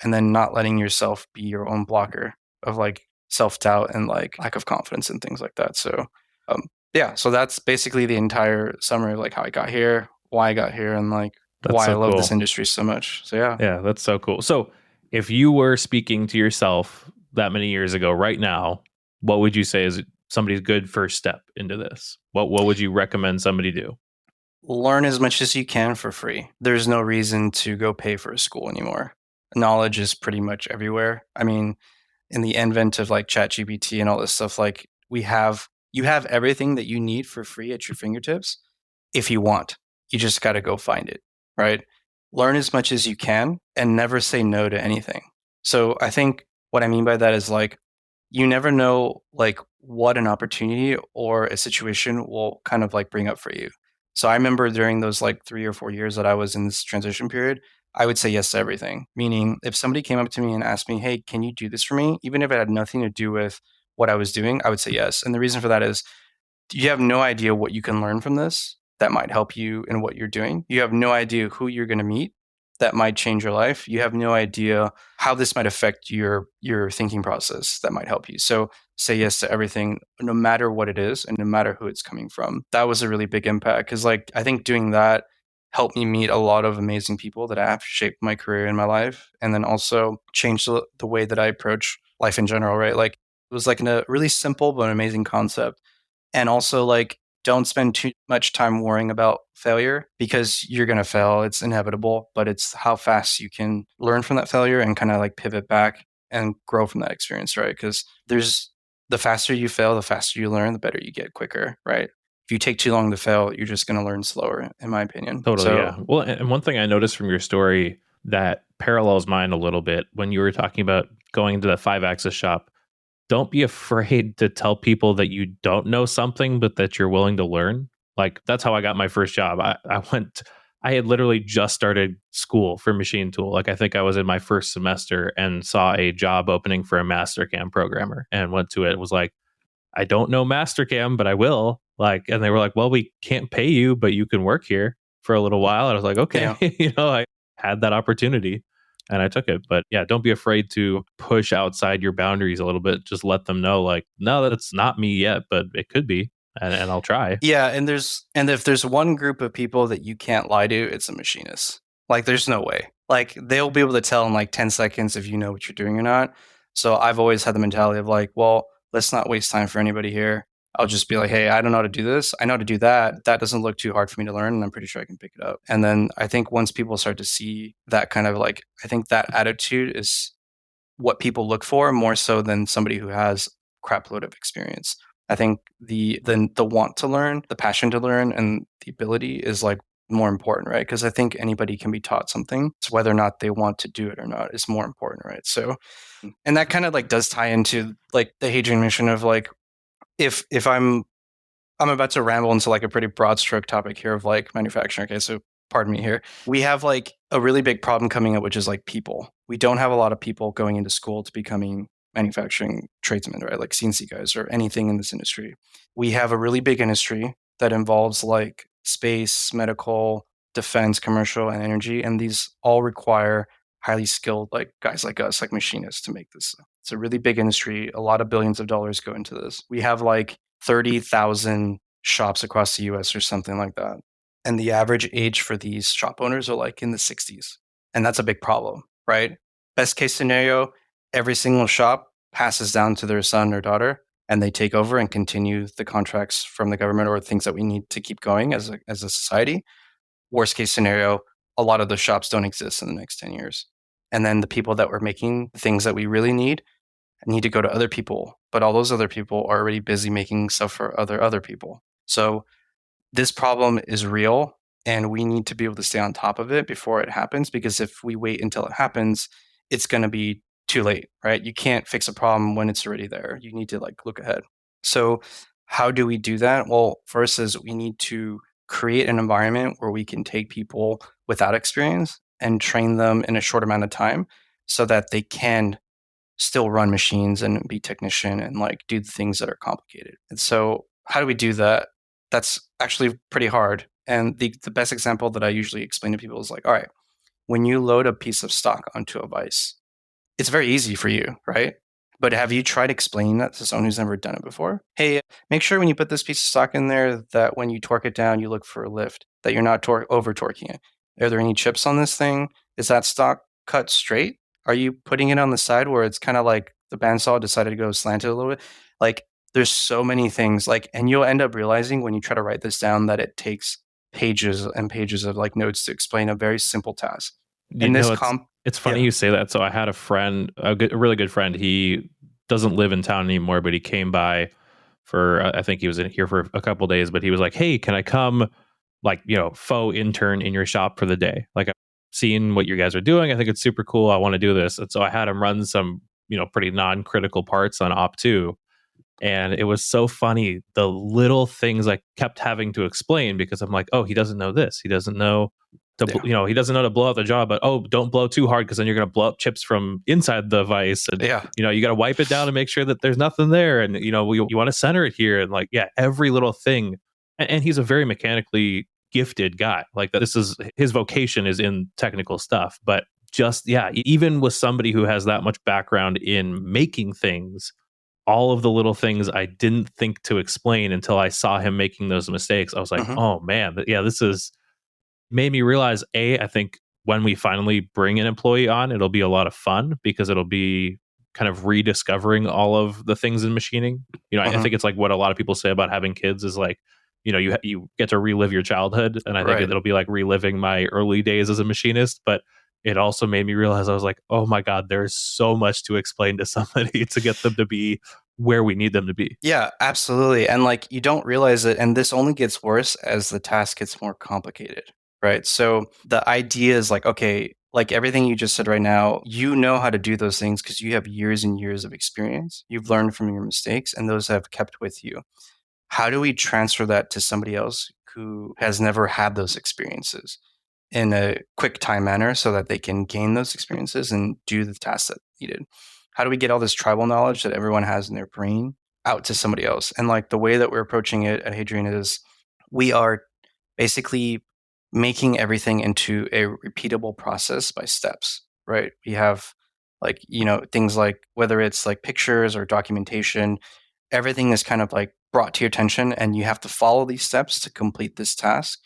and then not letting yourself be your own blocker of like self-doubt and like lack of confidence and things like that. So um yeah, so that's basically the entire summary of like how I got here, why I got here, and like That's why I so love this cool. industry so much. So yeah. Yeah, that's so cool. So, if you were speaking to yourself that many years ago, right now, what would you say is somebody's good first step into this? What would you recommend somebody do? Learn as much as you can for free. There's no reason to go pay for a school anymore. Knowledge is pretty much everywhere. I mean, in the advent of like ChatGPT and all this stuff, like you have everything that you need for free at your fingertips if you want. You just got to go find it, right? Learn as much as you can and never say no to anything. So I think what I mean by that is like you never know like what an opportunity or a situation will kind of like bring up for you. So I remember during those like 3 or 4 years that I was in this transition period, I would say yes to everything. Meaning if somebody came up to me and asked me, "Hey, can you do this for me?" Even if it had nothing to do with what I was doing, I would say yes. And the reason for that is you have no idea what you can learn from this that might help you in what you're doing. You have no idea who you're going to meet that might change your life. You have no idea how this might affect your thinking process that might help you. So say yes to everything, no matter what it is and no matter who it's coming from. That was a really big impact because like I think doing that helped me meet a lot of amazing people that have shaped my career in my life and then also changed the way that I approach life in general, right? Like it was like a really simple but amazing concept and also like don't spend too much time worrying about failure because you're going to fail. It's inevitable, but it's how fast you can learn from that failure and kind of like pivot back and grow from that experience, right? Because there's the faster you fail, the faster you learn, the better you get quicker, right? If you take too long to fail, you're just going to learn slower, in my opinion. Totally, So yeah. Well, and one thing I noticed from your story that parallels mine a little bit when you were talking about going into the 5-axis shop, don't be afraid to tell people that you don't know something, but that you're willing to learn. Like that's how I got my first job. I had literally just started school for machine tool. Like I think I was in my first semester and saw a job opening for a Mastercam programmer and went to it. Was like, I don't know Mastercam, but I will. Like, and they were like, well, we can't pay you, but you can work here for a little while. And I was like, okay, yeah. I had that opportunity and I took it. But yeah, don't be afraid to push outside your boundaries a little bit. Just let them know, like, no, that's not me yet, but it could be. And I'll try. Yeah, and if there's one group of people that you can't lie to, it's a machinist. Like there's no way. Like they'll be able to tell in like 10 seconds if you know what you're doing or not. So I've always had the mentality of like, well, let's not waste time for anybody here. I'll just be like, hey, I don't know how to do this. I know how to do that. That doesn't look too hard for me to learn, and I'm pretty sure I can pick it up. And then I think once people start to see that kind of like, I think that attitude is what people look for more so than somebody who has crap load of experience. I think the want to learn, the passion to learn, and the ability is like more important, right? Because I think anybody can be taught something. It's whether or not they want to do it or not is more important, right? So, and that kind of like does tie into like the Hadrian mission of like if I'm about to ramble into like a pretty broad stroke topic here of like manufacturing. Okay, so pardon me here. We have like a really big problem coming up, which is like people. We don't have a lot of people going into school to becoming manufacturing tradesmen, right? Like CNC guys or anything in this industry. We have a really big industry that involves like space, medical, defense, commercial, and energy. And these all require highly skilled like guys like us, like machinists to make this. It's a really big industry. A lot of billions of dollars go into this. We have like 30,000 shops across the US or something like that. And the average age for these shop owners are like in the 60s. And that's a big problem, right? Best case scenario, every single shop passes down to their son or daughter and they take over and continue the contracts from the government or things that we need to keep going as a society. Worst case scenario, a lot of those shops don't exist in the next 10 years. And then the people that were making things that we really need to go to other people. But all those other people are already busy making stuff for other people. So this problem is real and we need to be able to stay on top of it before it happens, because if we wait until it happens, it's going to be too late, right? You can't fix a problem when it's already there. You need to like look ahead. So how do we do that? Well, first is we need to create an environment where we can take people without experience and train them in a short amount of time so that they can still run machines and be technician and like do the things that are complicated. And so how do we do that? That's actually pretty hard. And the best example that I usually explain to people is like, all right, when you load a piece of stock onto a vise, it's very easy for you, right? But have you tried explaining that to someone who's never done it before? Hey, make sure when you put this piece of stock in there that when you torque it down, you look for a lift, that you're not over torquing it. Are there any chips on this thing? Is that stock cut straight? Are you putting it on the side where it's kind of like the bandsaw decided to go slanted a little bit? Like there's so many things like, and you'll end up realizing when you try to write this down that it takes pages and pages of like notes to explain a very simple task. You And this know, it's funny you say that. So I had a friend, a really good friend. He doesn't live in town anymore, but he came by for, I think he was in here for a couple days, but he was like, hey, can I come like, faux intern in your shop for the day? Like I've seen what you guys are doing. I think it's super cool. I want to do this. And so I had him run some, pretty non-critical parts on Op 2. And it was so funny, the little things I kept having to explain, because I'm like, oh, he doesn't know this. He doesn't know he doesn't know to blow out the jaw, but don't blow too hard because then you're going to blow up chips from inside the vise. And, you got to wipe it down and make sure that there's nothing there. And, you want to center it here. And like, yeah, every little thing. And he's a very mechanically gifted guy. Like this is his vocation is in technical stuff. But just, even with somebody who has that much background in making things, all of the little things I didn't think to explain until I saw him making those mistakes. I was like, oh man, this is made me realize, I think when we finally bring an employee on, it'll be a lot of fun because it'll be kind of rediscovering all of the things in machining. I think it's like what a lot of people say about having kids is like, you get to relive your childhood. And I think it'll be like reliving my early days as a machinist. But it also made me realize, I was like, oh my God, there's so much to explain to somebody to get them to be where we need them to be. Yeah, absolutely. And like you don't realize it. And this only gets worse as the task gets more complicated, right? So the idea is like, okay, like everything you just said right now, you know how to do those things because you have years and years of experience. You've learned from your mistakes and those have kept with you. How do we transfer that to somebody else who has never had those experiences in a quick time manner so that they can gain those experiences and do the tasks that needed? How do we get all this tribal knowledge that everyone has in their brain out to somebody else? And like the way that we're approaching it at Hadrian is we are basically making everything into a repeatable process by steps, right? We have like, things like whether it's like pictures or documentation, everything is kind of like brought to your attention and you have to follow these steps to complete this task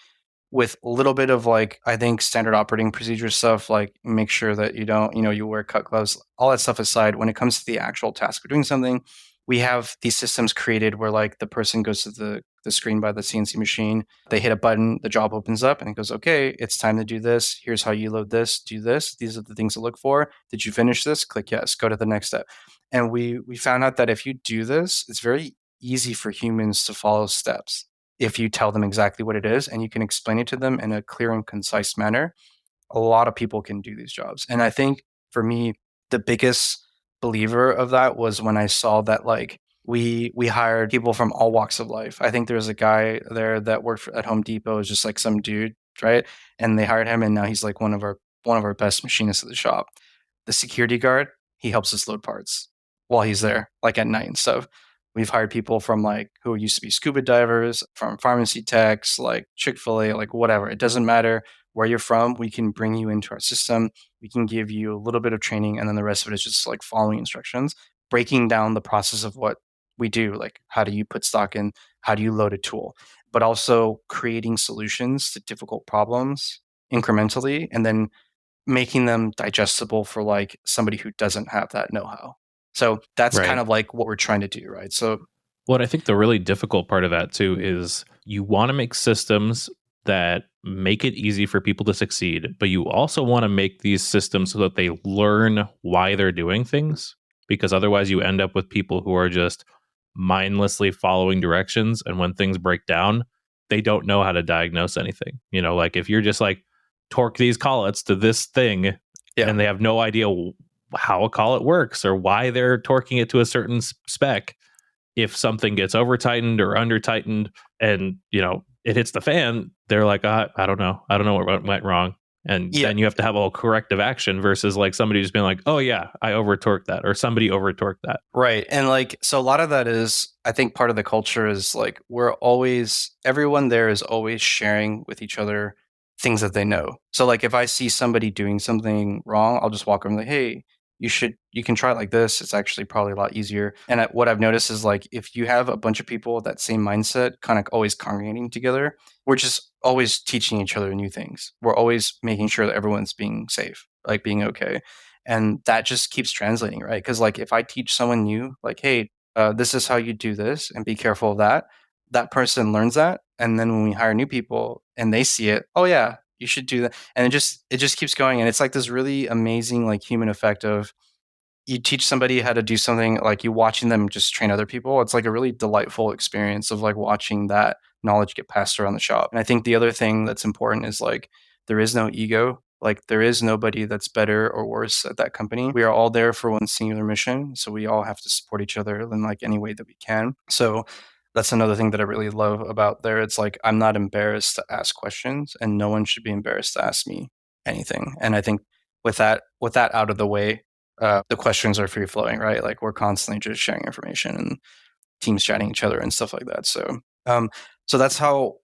with a little bit of like, I think standard operating procedure stuff, like make sure that you don't, you wear cut gloves, all that stuff aside, when it comes to the actual task of doing something, we have these systems created where like the person goes to the screen by the CNC machine, they hit a button, the job opens up and it goes, okay, it's time to do this. Here's how you load this, do this. These are the things to look for. Did you finish this? Click yes, go to the next step. And we found out that if you do this, it's very easy for humans to follow steps if you tell them exactly what it is and you can explain it to them in a clear and concise manner. A lot of people can do these jobs. And I think for me, the biggest believer of that was when I saw that like we hired people from all walks of life. I think there was a guy there that worked at Home Depot, was just like some dude, right? And they hired him and now he's like one of our best machinists at the shop. The security guard, he helps us load parts. while he's there, like at night and stuff. We've hired people from like who used to be scuba divers, from pharmacy techs, like Chick-fil-A, like whatever. It doesn't matter where you're from. We can bring you into our system. We can give you a little bit of training, and then the rest of it is just like following instructions, breaking down the process of what we do. Like, how do you put stock in? How do you load a tool? But also creating solutions to difficult problems incrementally, and then making them digestible for like somebody who doesn't have that know-how. So that's kind Right. of like what we're trying to do, right? So What I think the really difficult part of that too is you want to make systems that make it easy for people to succeed, but you also want to make these systems so that they learn why they're doing things, because otherwise you end up with people who are just mindlessly following directions, and when things break down, they don't know how to diagnose anything. You know, like if you're just like torque these collets to this thing yeah, and they have no idea how a collet works or why they're torquing it to a certain spec, if something gets over tightened or under tightened and it hits the fan, they're like, I don't know, what went wrong. And yeah, then you have to have all corrective action versus like somebody just being like, oh yeah, I over torqued that, or somebody over torqued that. right. And like, so a lot of that is, I think part of the culture is like, everyone there is always sharing with each other things that they know. So like, if I see somebody doing something wrong, I'll just walk over and like, hey, you can try it like this. It's actually probably a lot easier. And what I've noticed is like, if you have a bunch of people with that same mindset, kind of always congregating together, we're just always teaching each other new things. We're always making sure that everyone's being safe, like being okay. And that just keeps translating, right? Because like if I teach someone new, like, hey, this is how you do this, and be careful of that, that person learns that, and then when we hire new people and they see it, oh yeah, you should do that, and it just keeps going, and it's like this really amazing like human effect of, you teach somebody how to do something, like you watching them just train other people. It's like a really delightful experience of like watching that knowledge get passed around the shop. And I think the other thing that's important is like, there is no ego. Like there is nobody that's better or worse at that company. We are all there for one singular mission. So we all have to support each other in like any way that we can. So that's another thing that I really love about there. It's like, I'm not embarrassed to ask questions, and no one should be embarrassed to ask me anything. And I think with that out of the way, the questions are free flowing, right? Like we're constantly just sharing information and teams chatting each other and stuff like that. So that's how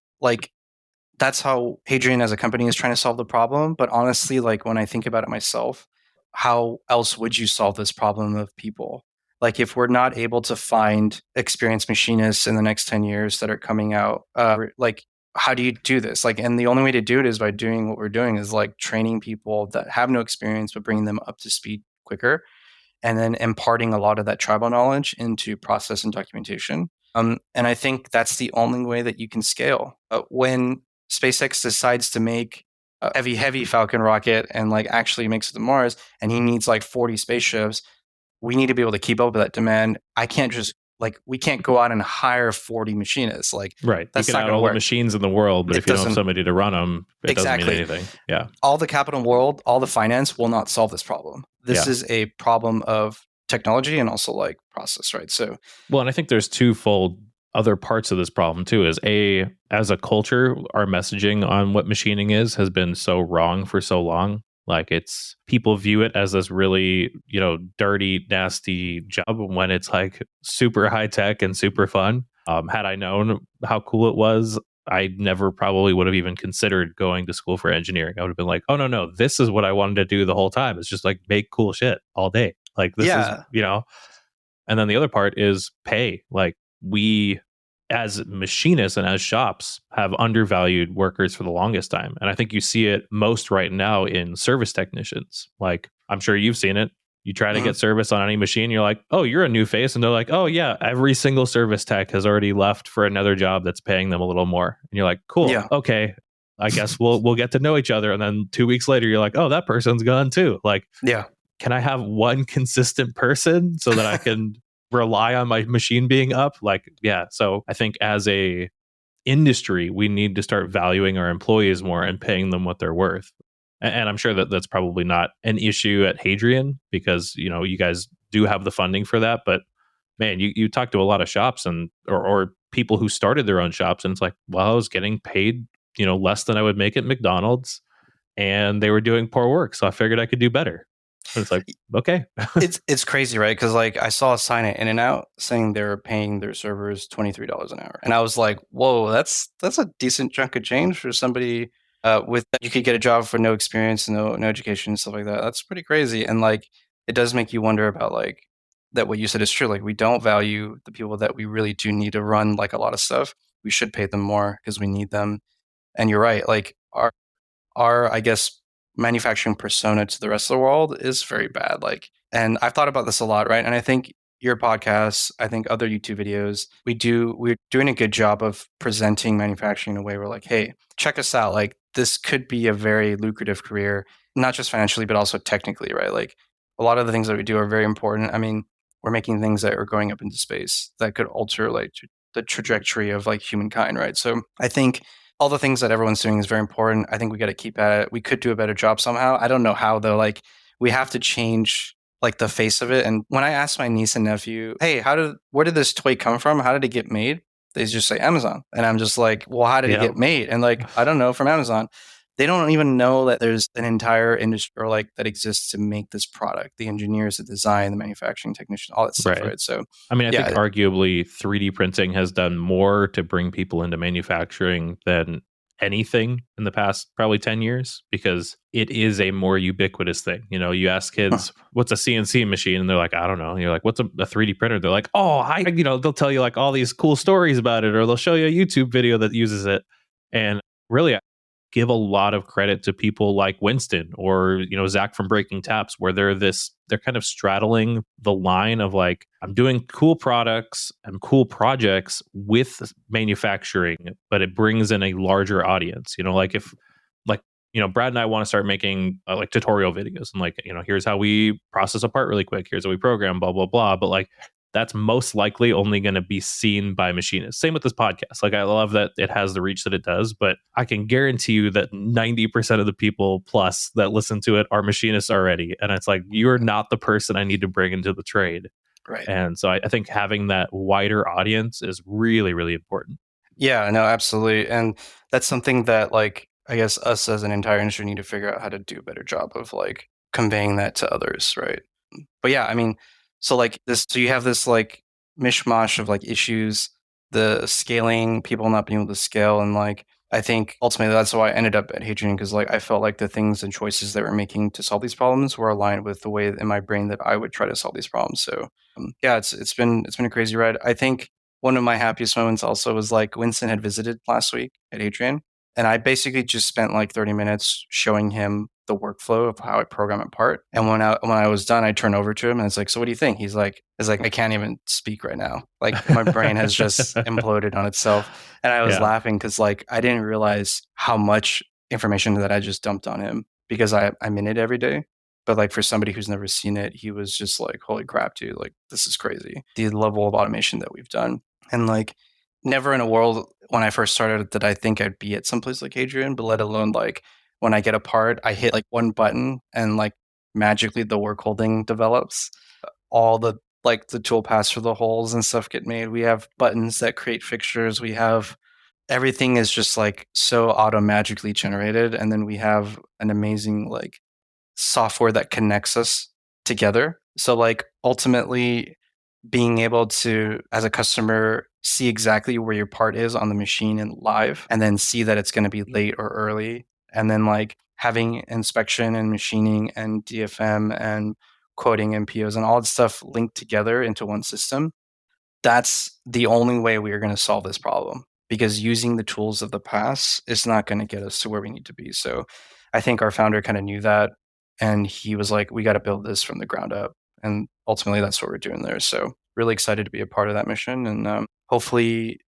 Hadrian as a company is trying to solve the problem. But honestly, like when I think about it myself, how else would you solve this problem of people? Like if we're not able to find experienced machinists in the next 10 years that are coming out, like how do you do this? Like, and the only way to do it is by doing what we're doing, is like training people that have no experience, but bringing them up to speed quicker, and then imparting a lot of that tribal knowledge into process and documentation. And I think that's the only way that you can scale. When SpaceX decides to make a heavy Falcon rocket and like actually makes it to Mars, and he needs like 40 spaceships, we need to be able to keep up with that demand. I can't just like, we can't go out and hire 40 machinists. Like, Right. that's You not can going have to all work. the machines in the world, but It if you don't have doesn't somebody to run them, it doesn't mean exactly. anything. Yeah. All the capital in the world, all the finance will not solve this problem. This Yeah. is a problem of technology and also like process, right? So Well, and I think there's twofold other parts of this problem too. Is as a culture, our messaging on what machining is has been so wrong for so long. Like it's people view it as this really, dirty, nasty job when it's like super high tech and super fun. Had I known how cool it was, I never probably would have even considered going to school for engineering. I would have been like, oh no, this is what I wanted to do the whole time. It's just like make cool shit all day. Like this is, yeah, and then the other part is pay. Like we, as machinists and as shops, have undervalued workers for the longest time. And I think you see it most right now in service technicians. Like I'm sure you've seen it. You try to mhm, get service on any machine, you're like, oh, you're a new face. And they're like, oh, yeah, every single service tech has already left for another job that's paying them a little more. And you're like, cool, yeah, okay. I guess we'll get to know each other. And then 2 weeks later, you're like, oh, that person's gone too. Like, yeah, can I have one consistent person so that I can rely on my machine being up? Like, yeah. So I think as a industry, we need to start valuing our employees more and paying them what they're worth. And I'm sure that that's probably not an issue at Hadrian because, you guys do have the funding for that. But man, you talk to a lot of shops and or people who started their own shops, and it's like, well, I was getting paid, less than I would make at McDonald's, and they were doing poor work. So I figured I could do better. But it's like, okay. It's crazy, right? Because like I saw a sign at In-N-Out saying they were paying their servers $23 an hour, and I was like, "Whoa, that's a decent chunk of change for somebody with you could get a job for no experience, no education, and stuff like that. That's pretty crazy." And like it does make you wonder about like that what you said is true. Like we don't value the people that we really do need to run like a lot of stuff. We should pay them more because we need them. And you're right. Like our I guess manufacturing persona to the rest of the world is very bad. Like, and I've thought about this a lot, right? And I think your podcasts, I think other YouTube videos, we're doing a good job of presenting manufacturing in a way where like, hey, check us out. Like this could be a very lucrative career, not just financially, but also technically, right? Like a lot of the things that we do are very important. I mean, we're making things that are going up into space that could alter like the trajectory of like humankind, right? So I think all the things that everyone's doing is very important. I think we got to keep at it. We could do a better job somehow. I don't know how though. Like we have to change like the face of it. And when I asked my niece and nephew, "Hey, where did this toy come from? How did it get made?" They just say Amazon. And I'm just like, "Well, how did it get made?" And like, I don't know, from Amazon. They don't even know that there's an entire industry or like that exists to make this product. The engineers, the design, the manufacturing technician, all that stuff, right? So I mean, I think arguably 3D printing has done more to bring people into manufacturing than anything in the past probably 10 years, because it is a more ubiquitous thing. You know, you ask kids, what's a CNC machine? And they're like, I don't know. And you're like, what's a 3D printer? They're like, oh, they'll tell you like all these cool stories about it, or they'll show you a YouTube video that uses it. And really, give a lot of credit to people like Winston or, you know, Zach from Breaking Taps, where they're kind of straddling the line of like, I'm doing cool products and cool projects with manufacturing, but it brings in a larger audience. You know, like if like, you know, Brad and I want to start making like tutorial videos and like, you know, here's how we process a part really quick. Here's how we program, blah, blah, blah. But like, that's most likely only going to be seen by machinists. Same with this podcast. Like, I love that it has the reach that it does, but I can guarantee you that 90% of the people plus that listen to it are machinists already. And it's like, you're not the person I need to bring into the trade. Right. And so I think having that wider audience is really, really important. Yeah, no, absolutely. And that's something that like, I guess us as an entire industry need to figure out how to do a better job of like conveying that to others. Right. But yeah, I mean, so like this, so you have this like mishmash of like issues, the scaling, people not being able to scale. And like, I think ultimately that's why I ended up at Hadrian, because like I felt like the things and choices that we're making to solve these problems were aligned with the way in my brain that I would try to solve these problems. So yeah, it's been a crazy ride. I think one of my happiest moments also was like Winston had visited last week at Adrian, and I basically just spent like 30 minutes showing him the workflow of how I program a part. And when I was done, I turned over to him and it's like, "So what do you think?" He's like, I can't even speak right now. Like my brain has just imploded on itself. And I was laughing because like I didn't realize how much information that I just dumped on him because I'm in it every day. But like for somebody who's never seen it, he was just like, "Holy crap, dude, like this is crazy." The level of automation that we've done. And like never in a world when I first started did I think I'd be at someplace like Adrian, but let alone like when I get a part, I hit like one button and like magically the work holding develops. All the like the tool paths for the holes and stuff get made. We have buttons that create fixtures. We have everything is just like so auto magically generated. And then we have an amazing like software that connects us together. So like ultimately being able to, as a customer, see exactly where your part is on the machine and live, and then see that it's going to be late or early. And then like having inspection and machining and DFM and quoting and POs and all that stuff linked together into one system. That's the only way we are going to solve this problem, because using the tools of the past is not going to get us to where we need to be. So I think our founder kind of knew that. And he was like, we got to build this from the ground up. And ultimately, that's what we're doing there. So really excited to be a part of that mission. And hopefully,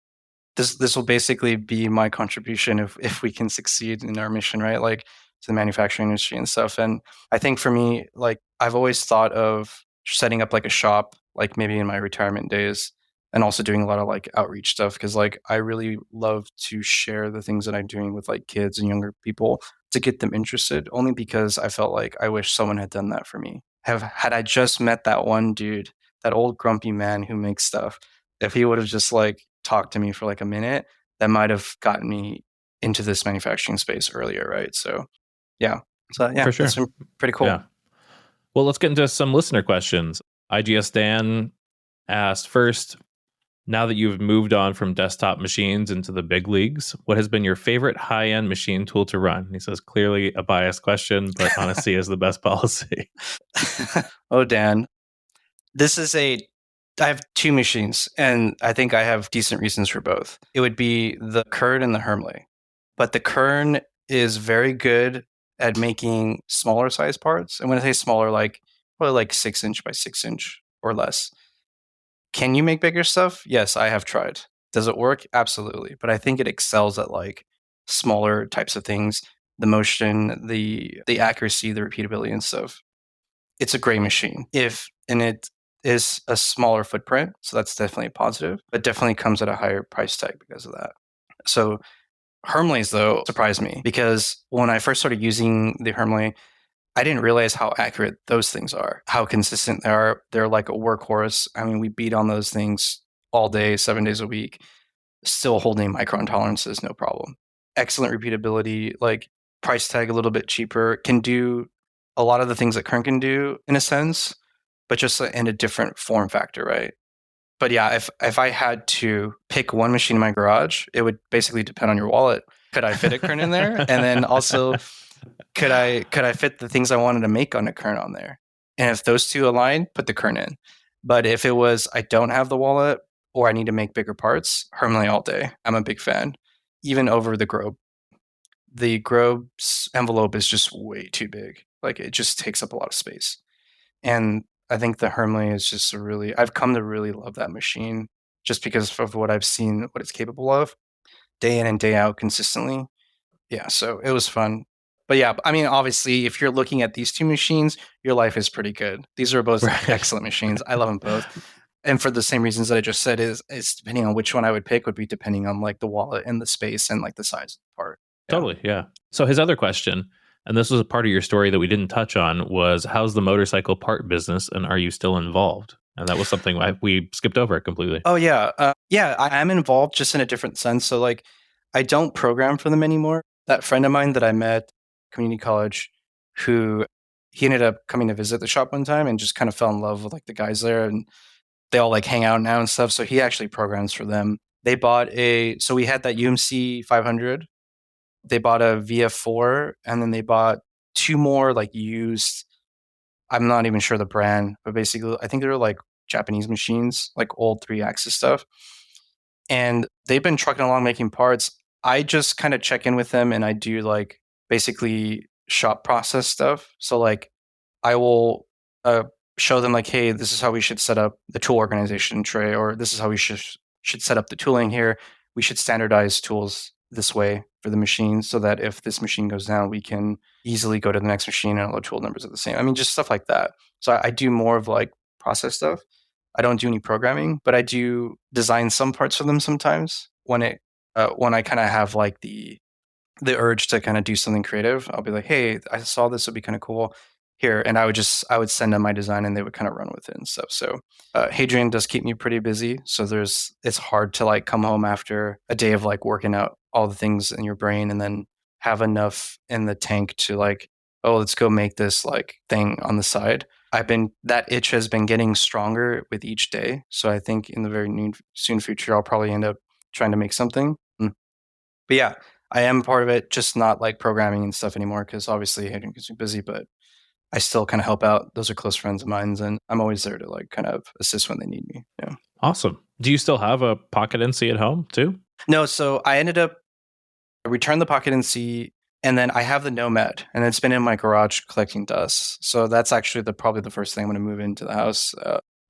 this will basically be my contribution if we can succeed in our mission, right? Like to the manufacturing industry and stuff. And I think for me, like I've always thought of setting up like a shop, like maybe in my retirement days, and also doing a lot of like outreach stuff, because like I really love to share the things that I'm doing with like kids and younger people to get them interested, only because I felt like I wish someone had done that for me. Had I just met that one dude, that old grumpy man who makes stuff, if he would have just like talked to me for like a minute, that might have gotten me into this manufacturing space earlier, right? So yeah. So yeah, For sure. that's been pretty cool. Yeah. Well, let's get into some listener questions. IGS Dan asked first, now that you've moved on from desktop machines into the big leagues, what has been your favorite high-end machine tool to run? He says, clearly a biased question, but honesty is the best policy. Oh, Dan. I have two machines, and I think I have decent reasons for both. It would be the Kern and the Hermle. But the Kern is very good at making smaller size parts. And when I say smaller, like probably like 6" by 6" or less. Can you make bigger stuff? Yes, I have tried. Does it work? Absolutely. But I think it excels at like smaller types of things, the motion, the accuracy, the repeatability and stuff. It's a great machine. And it is a smaller footprint, so that's definitely a positive, but definitely comes at a higher price tag because of that. So Hermle's, though, surprised me because when I first started using the Hermle, I didn't realize how accurate those things are, how consistent they are. They're like a workhorse. I mean, we beat on those things all day, 7 days a week, still holding micron tolerances, no problem. Excellent repeatability, like price tag a little bit cheaper, can do a lot of the things that Kern can do in a sense, but just in a different form factor, right? But yeah, if I had to pick one machine in my garage, it would basically depend on your wallet. Could I fit a Kern in there? And then also, could I fit the things I wanted to make on a Kern on there? And if those two align, put the Kern in. But if it was I don't have the wallet or I need to make bigger parts, Hermle all day. I'm a big fan, even over the Grobe. The Grobe's envelope is just way too big. Like it just takes up a lot of space. And I think the Hermle is just I've come to really love that machine just because of what I've seen, what it's capable of day in and day out consistently. Yeah, so it was fun. But yeah, I mean, obviously, if you're looking at these two machines, your life is pretty good. These are both Right. excellent machines. I love them both. And for the same reasons that I just said, is depending on which one I would pick would be depending on like the wallet and the space and like the size of the part. Yeah. Totally, yeah. So his other question, and this was a part of your story that we didn't touch on, was how's the motorcycle part business, and are you still involved? And that was something we skipped over completely. Oh yeah, yeah. I am involved, just in a different sense. So like, I don't program for them anymore. That friend of mine that I met community college, who he ended up coming to visit the shop one time and just kind of fell in love with like the guys there, and they all like hang out now and stuff. So he actually programs for them. They bought so we had that UMC 500. They bought a VF4, and then they bought two more like used. I'm not even sure the brand, but basically, I think they're like Japanese machines, like old 3-axis stuff. And they've been trucking along making parts. I just kind of check in with them and I do like basically shop process stuff. So like I will show them like, hey, this is how we should set up the tool organization tray, or this is how we should set up the tooling here. We should standardize tools this way for the machine so that if this machine goes down, we can easily go to the next machine and all the tool numbers are the same. I mean, just stuff like that. So I do more of like process stuff. I don't do any programming, but I do design some parts for them sometimes when I kind of have like the urge to kind of do something creative. I'll be like, hey, I saw this would be kind of cool here, and I would send them my design and they would kind of run with it and stuff. So Hadrian does keep me pretty busy. So it's hard to like come home after a day of like working out all the things in your brain and then have enough in the tank to like, oh, let's go make this like thing on the side. That itch has been getting stronger with each day. So I think in the very soon future, I'll probably end up trying to make something. But yeah, I am part of it, just not like programming and stuff anymore because obviously Hayden keeps me busy, but I still kind of help out. Those are close friends of mine, and I'm always there to like kind of assist when they need me. Yeah. Awesome. Do you still have a Pocket NC at home too? No, so I ended up return the Pocket NC, and then I have the Nomad, and it's been in my garage collecting dust. So that's actually probably the first thing I'm going to move into the house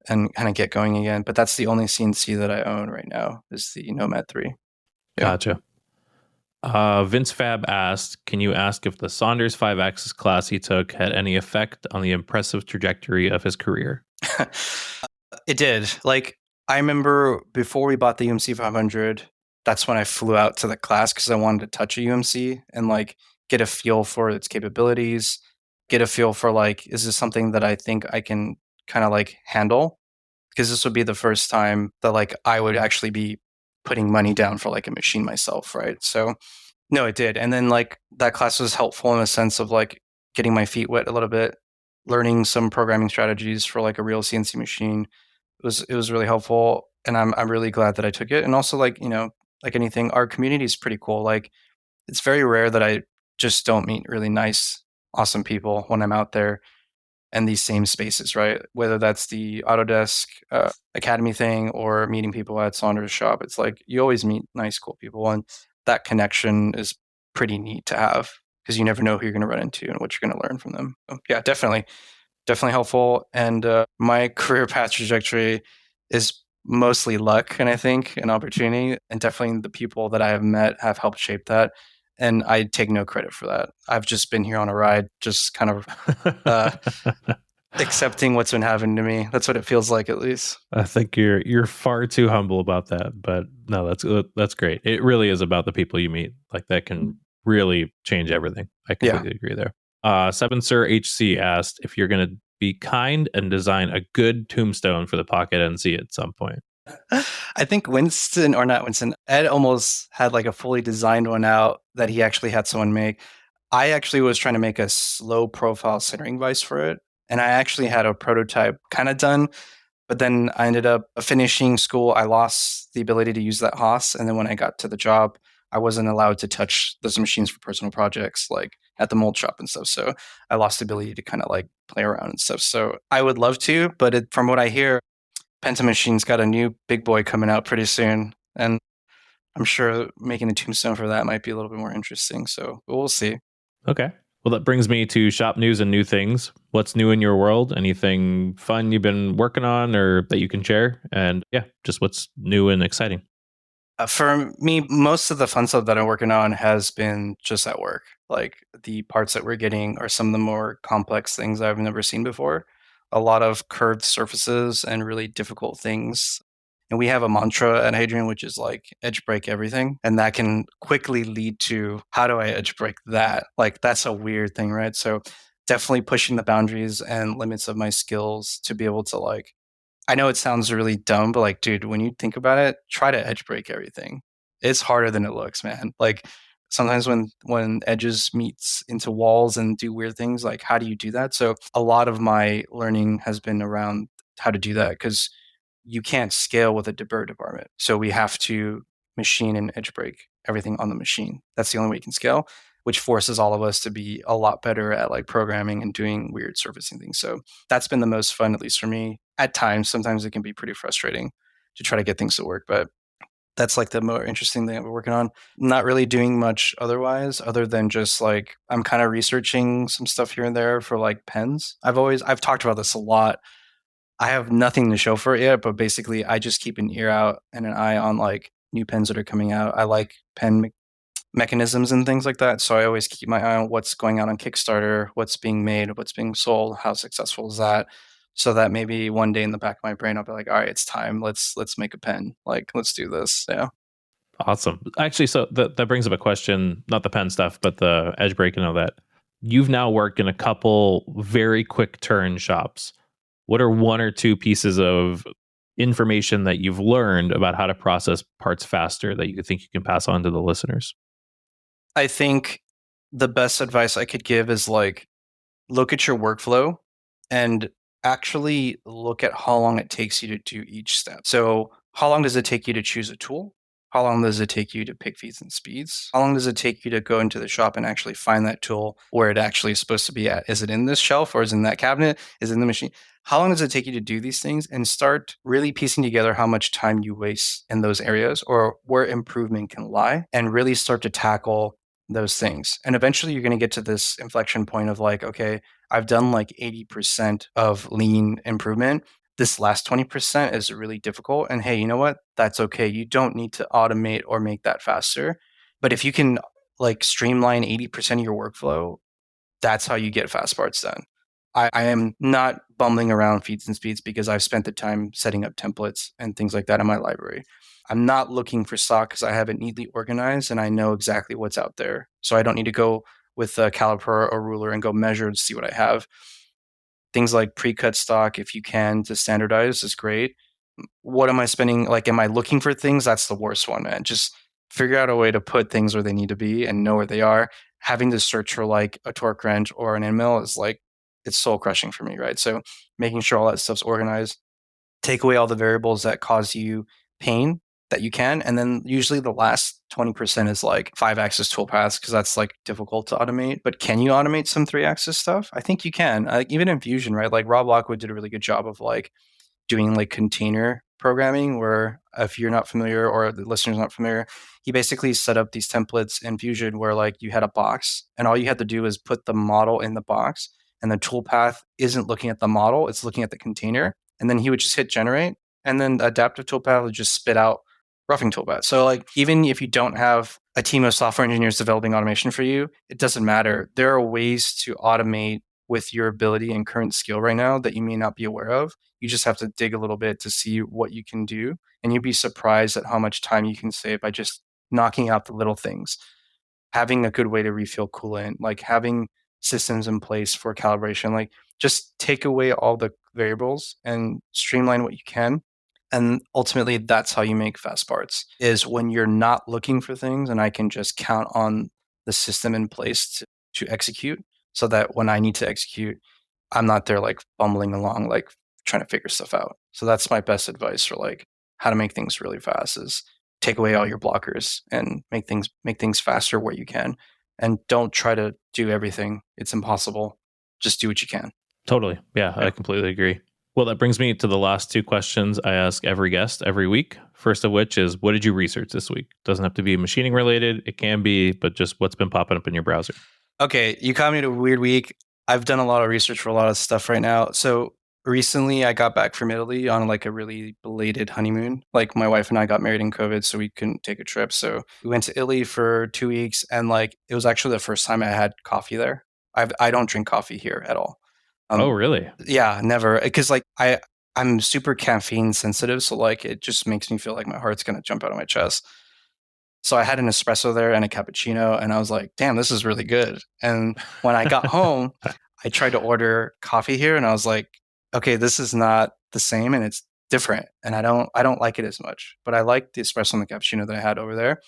and kind of get going again. But that's the only CNC that I own right now is the Nomad 3. Yeah. Gotcha. Vince Fab asked, can you ask if the Saunders 5-axis class he took had any effect on the impressive trajectory of his career? It did. Like, I remember before we bought the UMC 500, that's when I flew out to the class because I wanted to touch a UMC and like get a feel for its capabilities, get a feel for like, is this something that I think I can kind of like handle? Because this would be the first time that like I would actually be putting money down for like a machine myself, right? So no, it did. And then like that class was helpful in a sense of like getting my feet wet a little bit. learning some programming strategies for like a real CNC machine. It was really helpful, and I'm really glad that I took it. And also, like, like anything, our community is pretty cool. Like, it's very rare that I just don't meet really nice, awesome people when I'm out there in these same spaces, right? Whether that's the Autodesk Academy thing or meeting people at Saunders' shop, it's like you always meet nice, cool people, and that connection is pretty neat to have because you never know who you're going to run into and what you're going to learn from them. So, yeah, definitely helpful. And my career path trajectory is mostly luck, and I think an opportunity, and definitely the people that I have met have helped shape that. And I take no credit for that. I've just been here on a ride, just kind of uh, accepting what's been happening to me. That's what it feels like, at least. I think you're far too humble about that, but no, that's great. It really is about the people you meet. Like that can really change everything. I Yeah. completely agree there. Seven Sir HC asked if you're going to be kind and design a good tombstone for the Pocket NC at some point. I think Winston, or not Winston, Ed almost had like a fully designed one out that he actually had someone make. I actually was trying to make a slow profile centering vise for it. And I actually had a prototype kind of done, but then I ended up finishing school. I lost the ability to use that Haas. And then when I got to the job, I wasn't allowed to touch those machines for personal projects, like at the mold shop and stuff. So I lost the ability to kind of like play around and stuff. So I would love to, but from what I hear, Pentamachine's got a new big boy coming out pretty soon. And I'm sure making a tombstone for that might be a little bit more interesting. So we'll see. Okay. Well, that brings me to shop news and new things. What's new in your world? Anything fun you've been working on or that you can share? And yeah, just what's new and exciting. For me, most of the fun stuff that I'm working on has been just at work. Like the parts that we're getting are some of the more complex things I've never seen before. A lot of curved surfaces and really difficult things. And we have a mantra at Hadrian, which is like edge break everything. And that can quickly lead to how do I edge break that? Like that's a weird thing, right? So definitely pushing the boundaries and limits of my skills to be able to like, I know it sounds really dumb, but like, dude, when you think about it, try to edge break everything. It's harder than it looks, man. Like sometimes when edges meets into walls and do weird things, like how do you do that? So a lot of my learning has been around how to do that because you can't scale with a deburr department. So we have to machine and edge break everything on the machine. That's the only way you can scale, which forces all of us to be a lot better at like programming and doing weird surfacing things. So that's been the most fun, at least for me. At times, sometimes it can be pretty frustrating to try to get things to work, but that's like the more interesting thing I've been working on. Not really doing much otherwise, other than just like I'm kind of researching some stuff here and there for like pens. I've talked about this a lot. I have nothing to show for it yet, but basically I just keep an ear out and an eye on like new pens that are coming out. I like pen mechanisms and things like that. So I always keep my eye on what's going on Kickstarter, what's being made, what's being sold, how successful is that, so that maybe one day in the back of my brain I'll be like, all right, it's time. Let's make a pen. Like let's do this. Yeah. Awesome. Actually, so that brings up a question, not the pen stuff, but the edge break and all that. You've now worked in a couple very quick turn shops. What are one or two pieces of information that you've learned about how to process parts faster that you think you can pass on to the listeners? I think the best advice I could give is like look at your workflow and actually look at how long it takes you to do each step. So, how long does it take you to choose a tool? How long does it take you to pick feeds and speeds? How long does it take you to go into the shop and actually find that tool where it actually is supposed to be at? Is it in this shelf or is it in that cabinet? Is it in the machine? How long does it take you to do these things and start really piecing together how much time you waste in those areas or where improvement can lie and really start to tackle those things. And eventually you're going to get to this inflection point of like, okay, I've done like 80% of lean improvement. This last 20% is really difficult. And hey, you know what? That's okay. You don't need to automate or make that faster. But if you can like streamline 80% of your workflow, that's how you get fast parts done. I am not bumbling around feeds and speeds because I've spent the time setting up templates and things like that in my library. I'm not looking for stock because I have it neatly organized and I know exactly what's out there. So I don't need to go with a caliper or ruler and go measure to see what I have. Things like pre-cut stock, if you can, to standardize is great. What am I spending? Like, am I looking for things? That's the worst one, man. Just figure out a way to put things where they need to be and know where they are. Having to search for like a torque wrench or an end mill is like it's soul crushing for me, right? So making sure all that stuff's organized, take away all the variables that cause you pain that you can. And then usually the last 20% is like 5-axis toolpaths because that's like difficult to automate. But can you automate some 3-axis stuff? I think you can. Like even in Fusion, right? Like Rob Lockwood did a really good job of like doing like container programming, where if you're not familiar or the listener's not familiar, he basically set up these templates in Fusion where like you had a box and all you had to do is put the model in the box, and the toolpath isn't looking at the model, it's looking at the container. And then he would just hit generate, and then the adaptive toolpath would just spit out roughing toolpath. So like even if you don't have a team of software engineers developing automation for you, it doesn't matter. There are ways to automate with your ability and current skill right now that you may not be aware of. You just have to dig a little bit to see what you can do. And you'd be surprised at how much time you can save by just knocking out the little things. Having a good way to refill coolant, like having systems in place for calibration, like just take away all the variables and streamline what you can. And ultimately, that's how you make fast parts, is when you're not looking for things and I can just count on the system in place to execute, so that when I need to execute, I'm not there like bumbling along, like trying to figure stuff out. So that's my best advice for like how to make things really fast, is take away all your blockers and make things faster where you can. And don't try to do everything. It's impossible. Just do what you can. Totally. Yeah, I completely agree. Well, that brings me to the last two questions I ask every guest every week. First of which is, what did you research this week? Doesn't have to be machining related. It can be, but just what's been popping up in your browser. Okay, you caught me at a weird week. I've done a lot of research for a lot of stuff right now. So recently I got back from Italy on like a really belated honeymoon. Like my wife and I got married in COVID, so we couldn't take a trip. So we went to Italy for 2 weeks, and like it was actually the first time I had coffee there. I don't drink coffee here at all. Oh, really? Yeah, never. Because like I'm super caffeine sensitive, so like it just makes me feel like my heart's gonna jump out of my chest. So I had an espresso there and a cappuccino, and I was like, damn, this is really good. And when I got home, I tried to order coffee here, and I was like, okay, this is not the same and it's different. And I don't like it as much, but I like the espresso and the cappuccino that I had over there.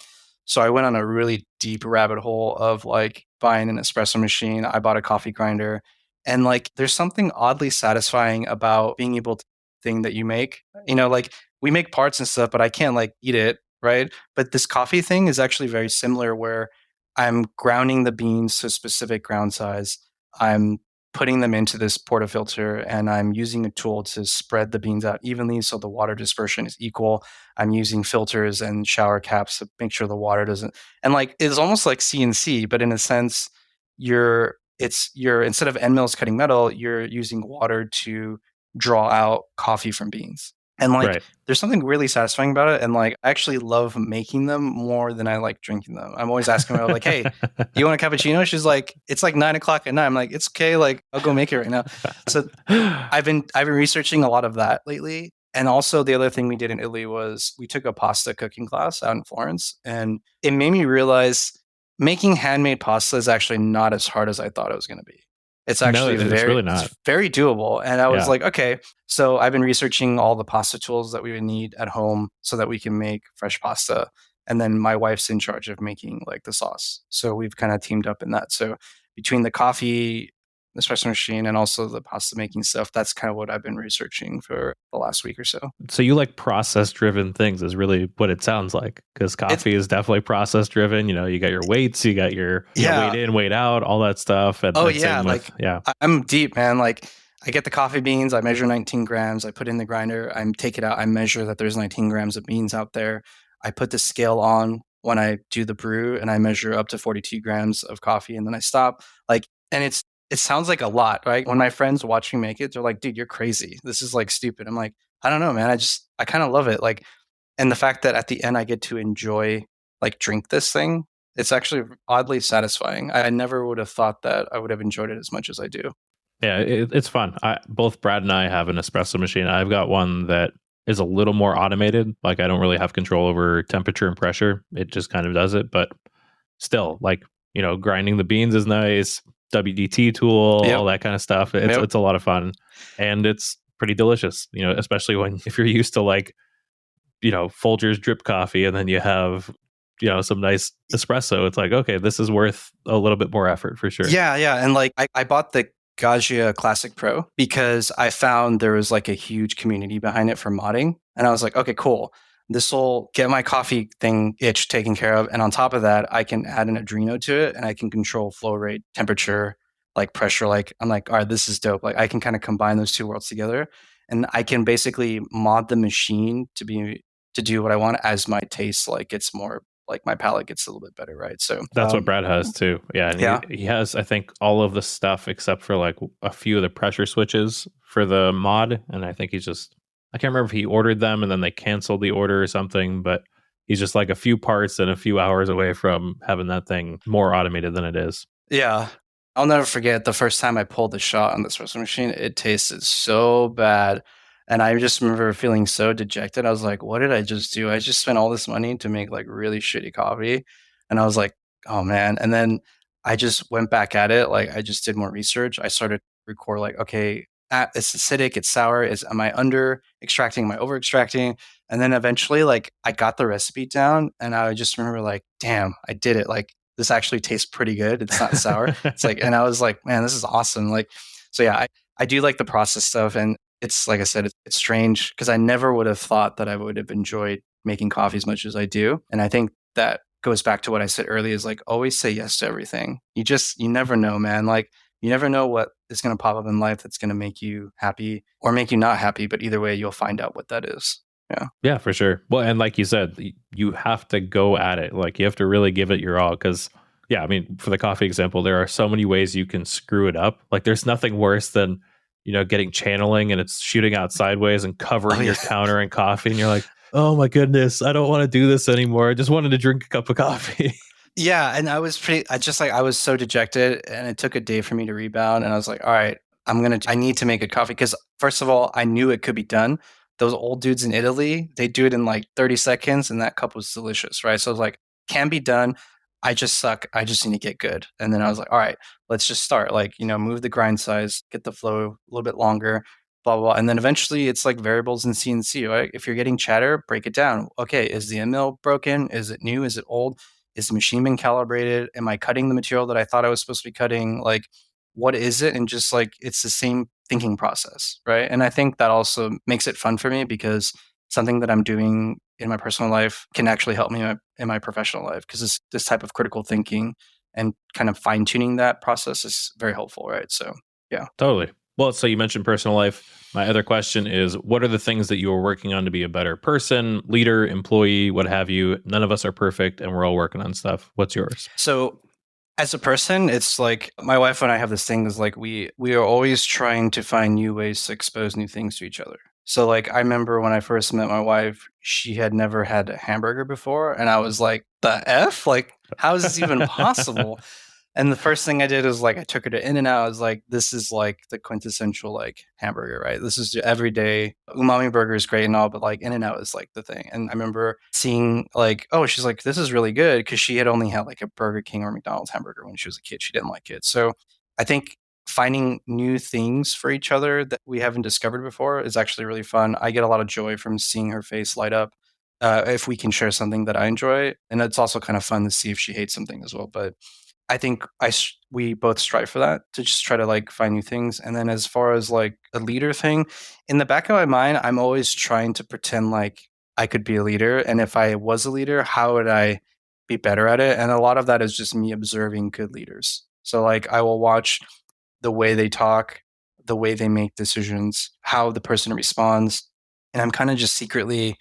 So I went on a really deep rabbit hole of like buying an espresso machine. I bought a coffee grinder, and like there's something oddly satisfying about being able to thing that you make. You know, like we make parts and stuff, but I can't like eat it, right? But this coffee thing is actually very similar, where I'm grounding the beans to a specific ground size. I'm putting them into this portafilter, and I'm using a tool to spread the beans out evenly so the water dispersion is equal. I'm using filters and shower caps to make sure the water doesn't, and like it's almost like CNC, but in a sense, you're instead of end mills cutting metal, you're using water to draw out coffee from beans. And like Right. there's something really satisfying about it. And like I actually love making them more than I like drinking them. I'm always asking her like, hey, you want a cappuccino? She's like, it's like 9 o'clock at night. I'm like, it's okay, like I'll go make it right now. So I've been researching a lot of that lately. And also the other thing we did in Italy was we took a pasta cooking class out in Florence, and it made me realize making handmade pasta is actually not as hard as I thought it was going to be. It's No, actually it's really not. it's very doable. And I was Yeah. like, okay, so I've been researching all the pasta tools that we would need at home so that we can make fresh pasta. And then my wife's in charge of making like the sauce. So we've kind of teamed up in that. So between the coffee, the espresso machine, and also the pasta making stuff, that's kind of what I've been researching for the last week or so. So you like process driven things is really what it sounds like, because coffee is definitely process driven. You know, you got your weights, you got your Yeah. weight in, weight out, all that stuff. And, Oh and yeah, same with, yeah. I'm deep, man. Like I get the coffee beans, I measure 19 grams, I put in the grinder, I take it out, I measure that there's 19 grams of beans out there. I put the scale on when I do the brew, and I measure up to 42 grams of coffee, and then I stop. Like, and it sounds like a lot, right? When my friends watch me make it, they're like, dude, you're crazy. This is like stupid. I'm like, I don't know, man. I kind of love it. Like, and the fact that at the end I get to enjoy, like drink this thing, it's actually oddly satisfying. I never would have thought that I would have enjoyed it as much as I do. Yeah, it's fun. Both Brad and I have an espresso machine. I've got one that is a little more automated. Like I don't really have control over temperature and pressure. It just kind of does it. But still, like, you know, grinding the beans is nice. WDT tool, Yep. all that kind of stuff. It's a lot of fun, and it's pretty delicious. You know, especially if you're used to like, you know, Folgers drip coffee, and then you have, you know, some nice espresso. It's like, okay, this is worth a little bit more effort for sure. Yeah, yeah. And like I bought the Gaggia Classic Pro because I found there was like a huge community behind it for modding. And I was like, okay, cool. This will get my coffee thing itch taken care of. And on top of that, I can add an Arduino to it and I can control flow rate, temperature, like pressure. Like I'm like, all right, this is dope. Like I can kind of combine those two worlds together. And I can basically mod the machine to do what I want as my taste. Like it's more like my palate gets a little bit better, right? So That's what Brad has too. Yeah, and yeah, he has, I think, all of the stuff except for like a few of the pressure switches for the mod. And I think I can't remember if he ordered them and then they canceled the order or something, but he's just like a few parts and a few hours away from having that thing more automated than it is. yeah. I'll never forget the first time I pulled the shot on the espresso machine. It tasted so bad. And I just remember feeling so dejected. I was like, what did I just do? I just spent all this money to make like really shitty coffee. And I was like, oh man. And then I just went back at it. Like I just did more research. I started to record like, okay, it's acidic, it's sour. Am I under extracting? Am I over extracting? And then eventually like I got the recipe down and I just remember like, damn, I did it. Like this actually tastes pretty good. It's not sour. It's like, and I was like, man, this is awesome. Like, so yeah, I do like the process stuff. And it's like I said, it's strange because I never would have thought that I would have enjoyed making coffee as much as I do. And I think that goes back to what I said earlier is like always say yes to everything. You never know, man. Like you never know what is going to pop up in life that's going to make you happy or make you not happy. But either way, you'll find out what that is. Yeah. Yeah, for sure. Well, and like you said, you have to go at it. Like you have to really give it your all because, yeah, I mean, for the coffee example, there are so many ways you can screw it up. Like there's nothing worse than, getting channeling and it's shooting out sideways and covering your counter in coffee. And you're like, oh my goodness, I don't want to do this anymore. I just wanted to drink a cup of coffee. Yeah. And I was I was so dejected and it took a day for me to rebound. And I was like, all right, I need to make a coffee because first of all, I knew it could be done. Those old dudes in Italy, they do it in like 30 seconds and that cup was delicious, right? So I was like, can be done. I just suck. I just need to get good. And then I was like, all right, let's just start. Like, move the grind size, get the flow a little bit longer, blah, blah, blah. And then eventually it's like variables in CNC, right? If you're getting chatter, break it down. Okay, is the end mill broken? Is it new? Is it old? Is the machine been calibrated? Am I cutting the material that I thought I was supposed to be cutting? Like, what is it? And just like, it's the same thinking process, right? And I think that also makes it fun for me because something that I'm doing in my personal life can actually help me in my professional life because this type of critical thinking and kind of fine tuning that process is very helpful, right? So, yeah. Totally. Well, so you mentioned personal life. My other question is, what are the things that you are working on to be a better person, leader, employee, what have you? None of us are perfect and we're all working on stuff. What's yours? So as a person, it's like my wife and I have this thing is like we are always trying to find new ways to expose new things to each other. So like I remember when I first met my wife, she had never had a hamburger before and I was like, the F? Like how is this even possible? And the first thing I did was like I took her to In-N-Out. I was like, this is like the quintessential like hamburger, right? This is everyday. Umami burger is great and all, but like In-N-Out is like the thing. And I remember seeing like, oh, she's like, this is really good because she had only had like a Burger King or McDonald's hamburger when she was a kid. She didn't like it. So I think finding new things for each other that we haven't discovered before is actually really fun. I get a lot of joy from seeing her face light up if we can share something that I enjoy. And it's also kind of fun to see if she hates something as well. But I think we both strive for that to just try to like find new things. And then as far as like a leader thing, in the back of my mind, I'm always trying to pretend like I could be a leader. And if I was a leader, how would I be better at it? And a lot of that is just me observing good leaders. So like I will watch the way they talk, the way they make decisions, how the person responds. And I'm kind of just secretly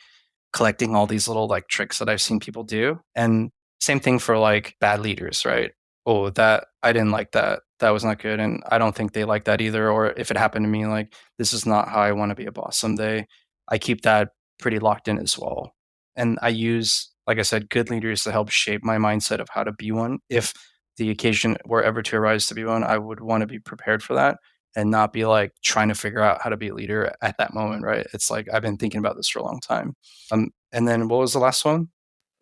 collecting all these little like tricks that I've seen people do. And same thing for like bad leaders, right? Oh, that I didn't like that. That was not good. And I don't think they like that either. Or if it happened to me, like, this is not how I want to be a boss someday. I keep that pretty locked in as well. And I use, like I said, good leaders to help shape my mindset of how to be one. If the occasion were ever to arise to be one, I would want to be prepared for that and not be like trying to figure out how to be a leader at that moment, right? It's like I've been thinking about this for a long time. And then what was the last one?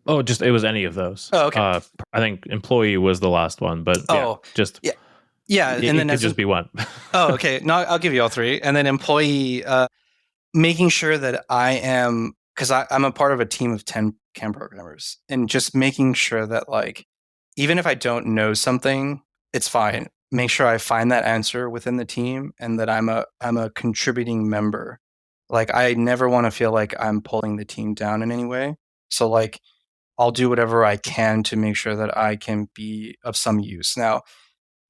Oh, just it was any of those. Oh, okay. I think employee was the last one, but yeah, and then it could just be one. Oh, okay. No, I'll give you all three. And then employee, making sure that I am because I'm a part of a team of 10 CAM programmers, and just making sure that like even if I don't know something, it's fine. make sure I find that answer within the team and that I'm a contributing member. Like I never want to feel like I'm pulling the team down in any way. So like I'll do whatever I can to make sure that I can be of some use. Now,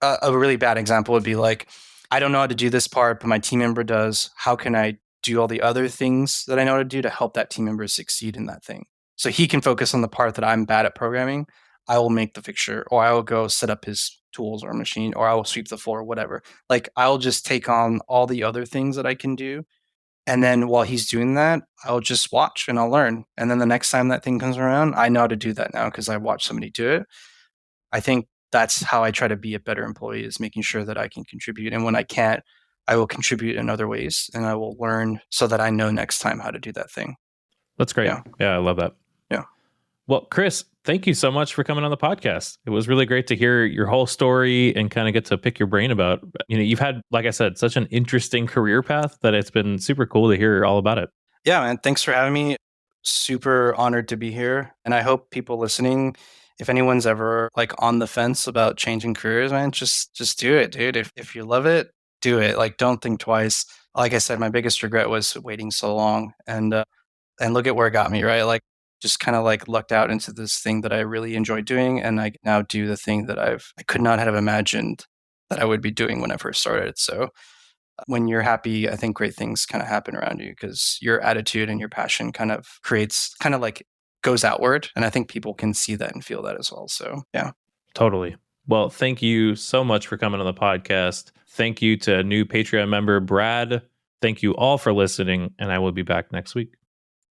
a really bad example would be like, I don't know how to do this part, but my team member does. How can I do all the other things that I know how to do to help that team member succeed in that thing? So he can focus on the part that I'm bad at programming. I will make the fixture, or I will go set up his tools or machine, or I will sweep the floor, whatever. Like I'll just take on all the other things that I can do. And then while he's doing that, I'll just watch and I'll learn. And then the next time that thing comes around, I know how to do that now because I watched somebody do it. I think that's how I try to be a better employee, is making sure that I can contribute. And when I can't, I will contribute in other ways and I will learn so that I know next time how to do that thing. That's great. Yeah. Yeah, I love that. Yeah. Well, Chris, thank you so much for coming on the podcast. It was really great to hear your whole story and kind of get to pick your brain about, you've had, like I said, such an interesting career path that it's been super cool to hear all about it. Yeah, man. Thanks for having me. Super honored to be here. And I hope people listening, if anyone's ever like on the fence about changing careers, man, just do it, dude. If you love it, do it. Like don't think twice. Like I said, my biggest regret was waiting so long. And look at where it got me, right? Like just kind of like lucked out into this thing that I really enjoy doing. And I now do the thing that I could not have imagined that I would be doing when I first started. So when you're happy, I think great things kind of happen around you because your attitude and your passion kind of creates, kind of like goes outward. And I think people can see that and feel that as well. So yeah. Totally. Well, thank you so much for coming on the podcast. Thank you to new Patreon member Brad. Thank you all for listening, and I will be back next week.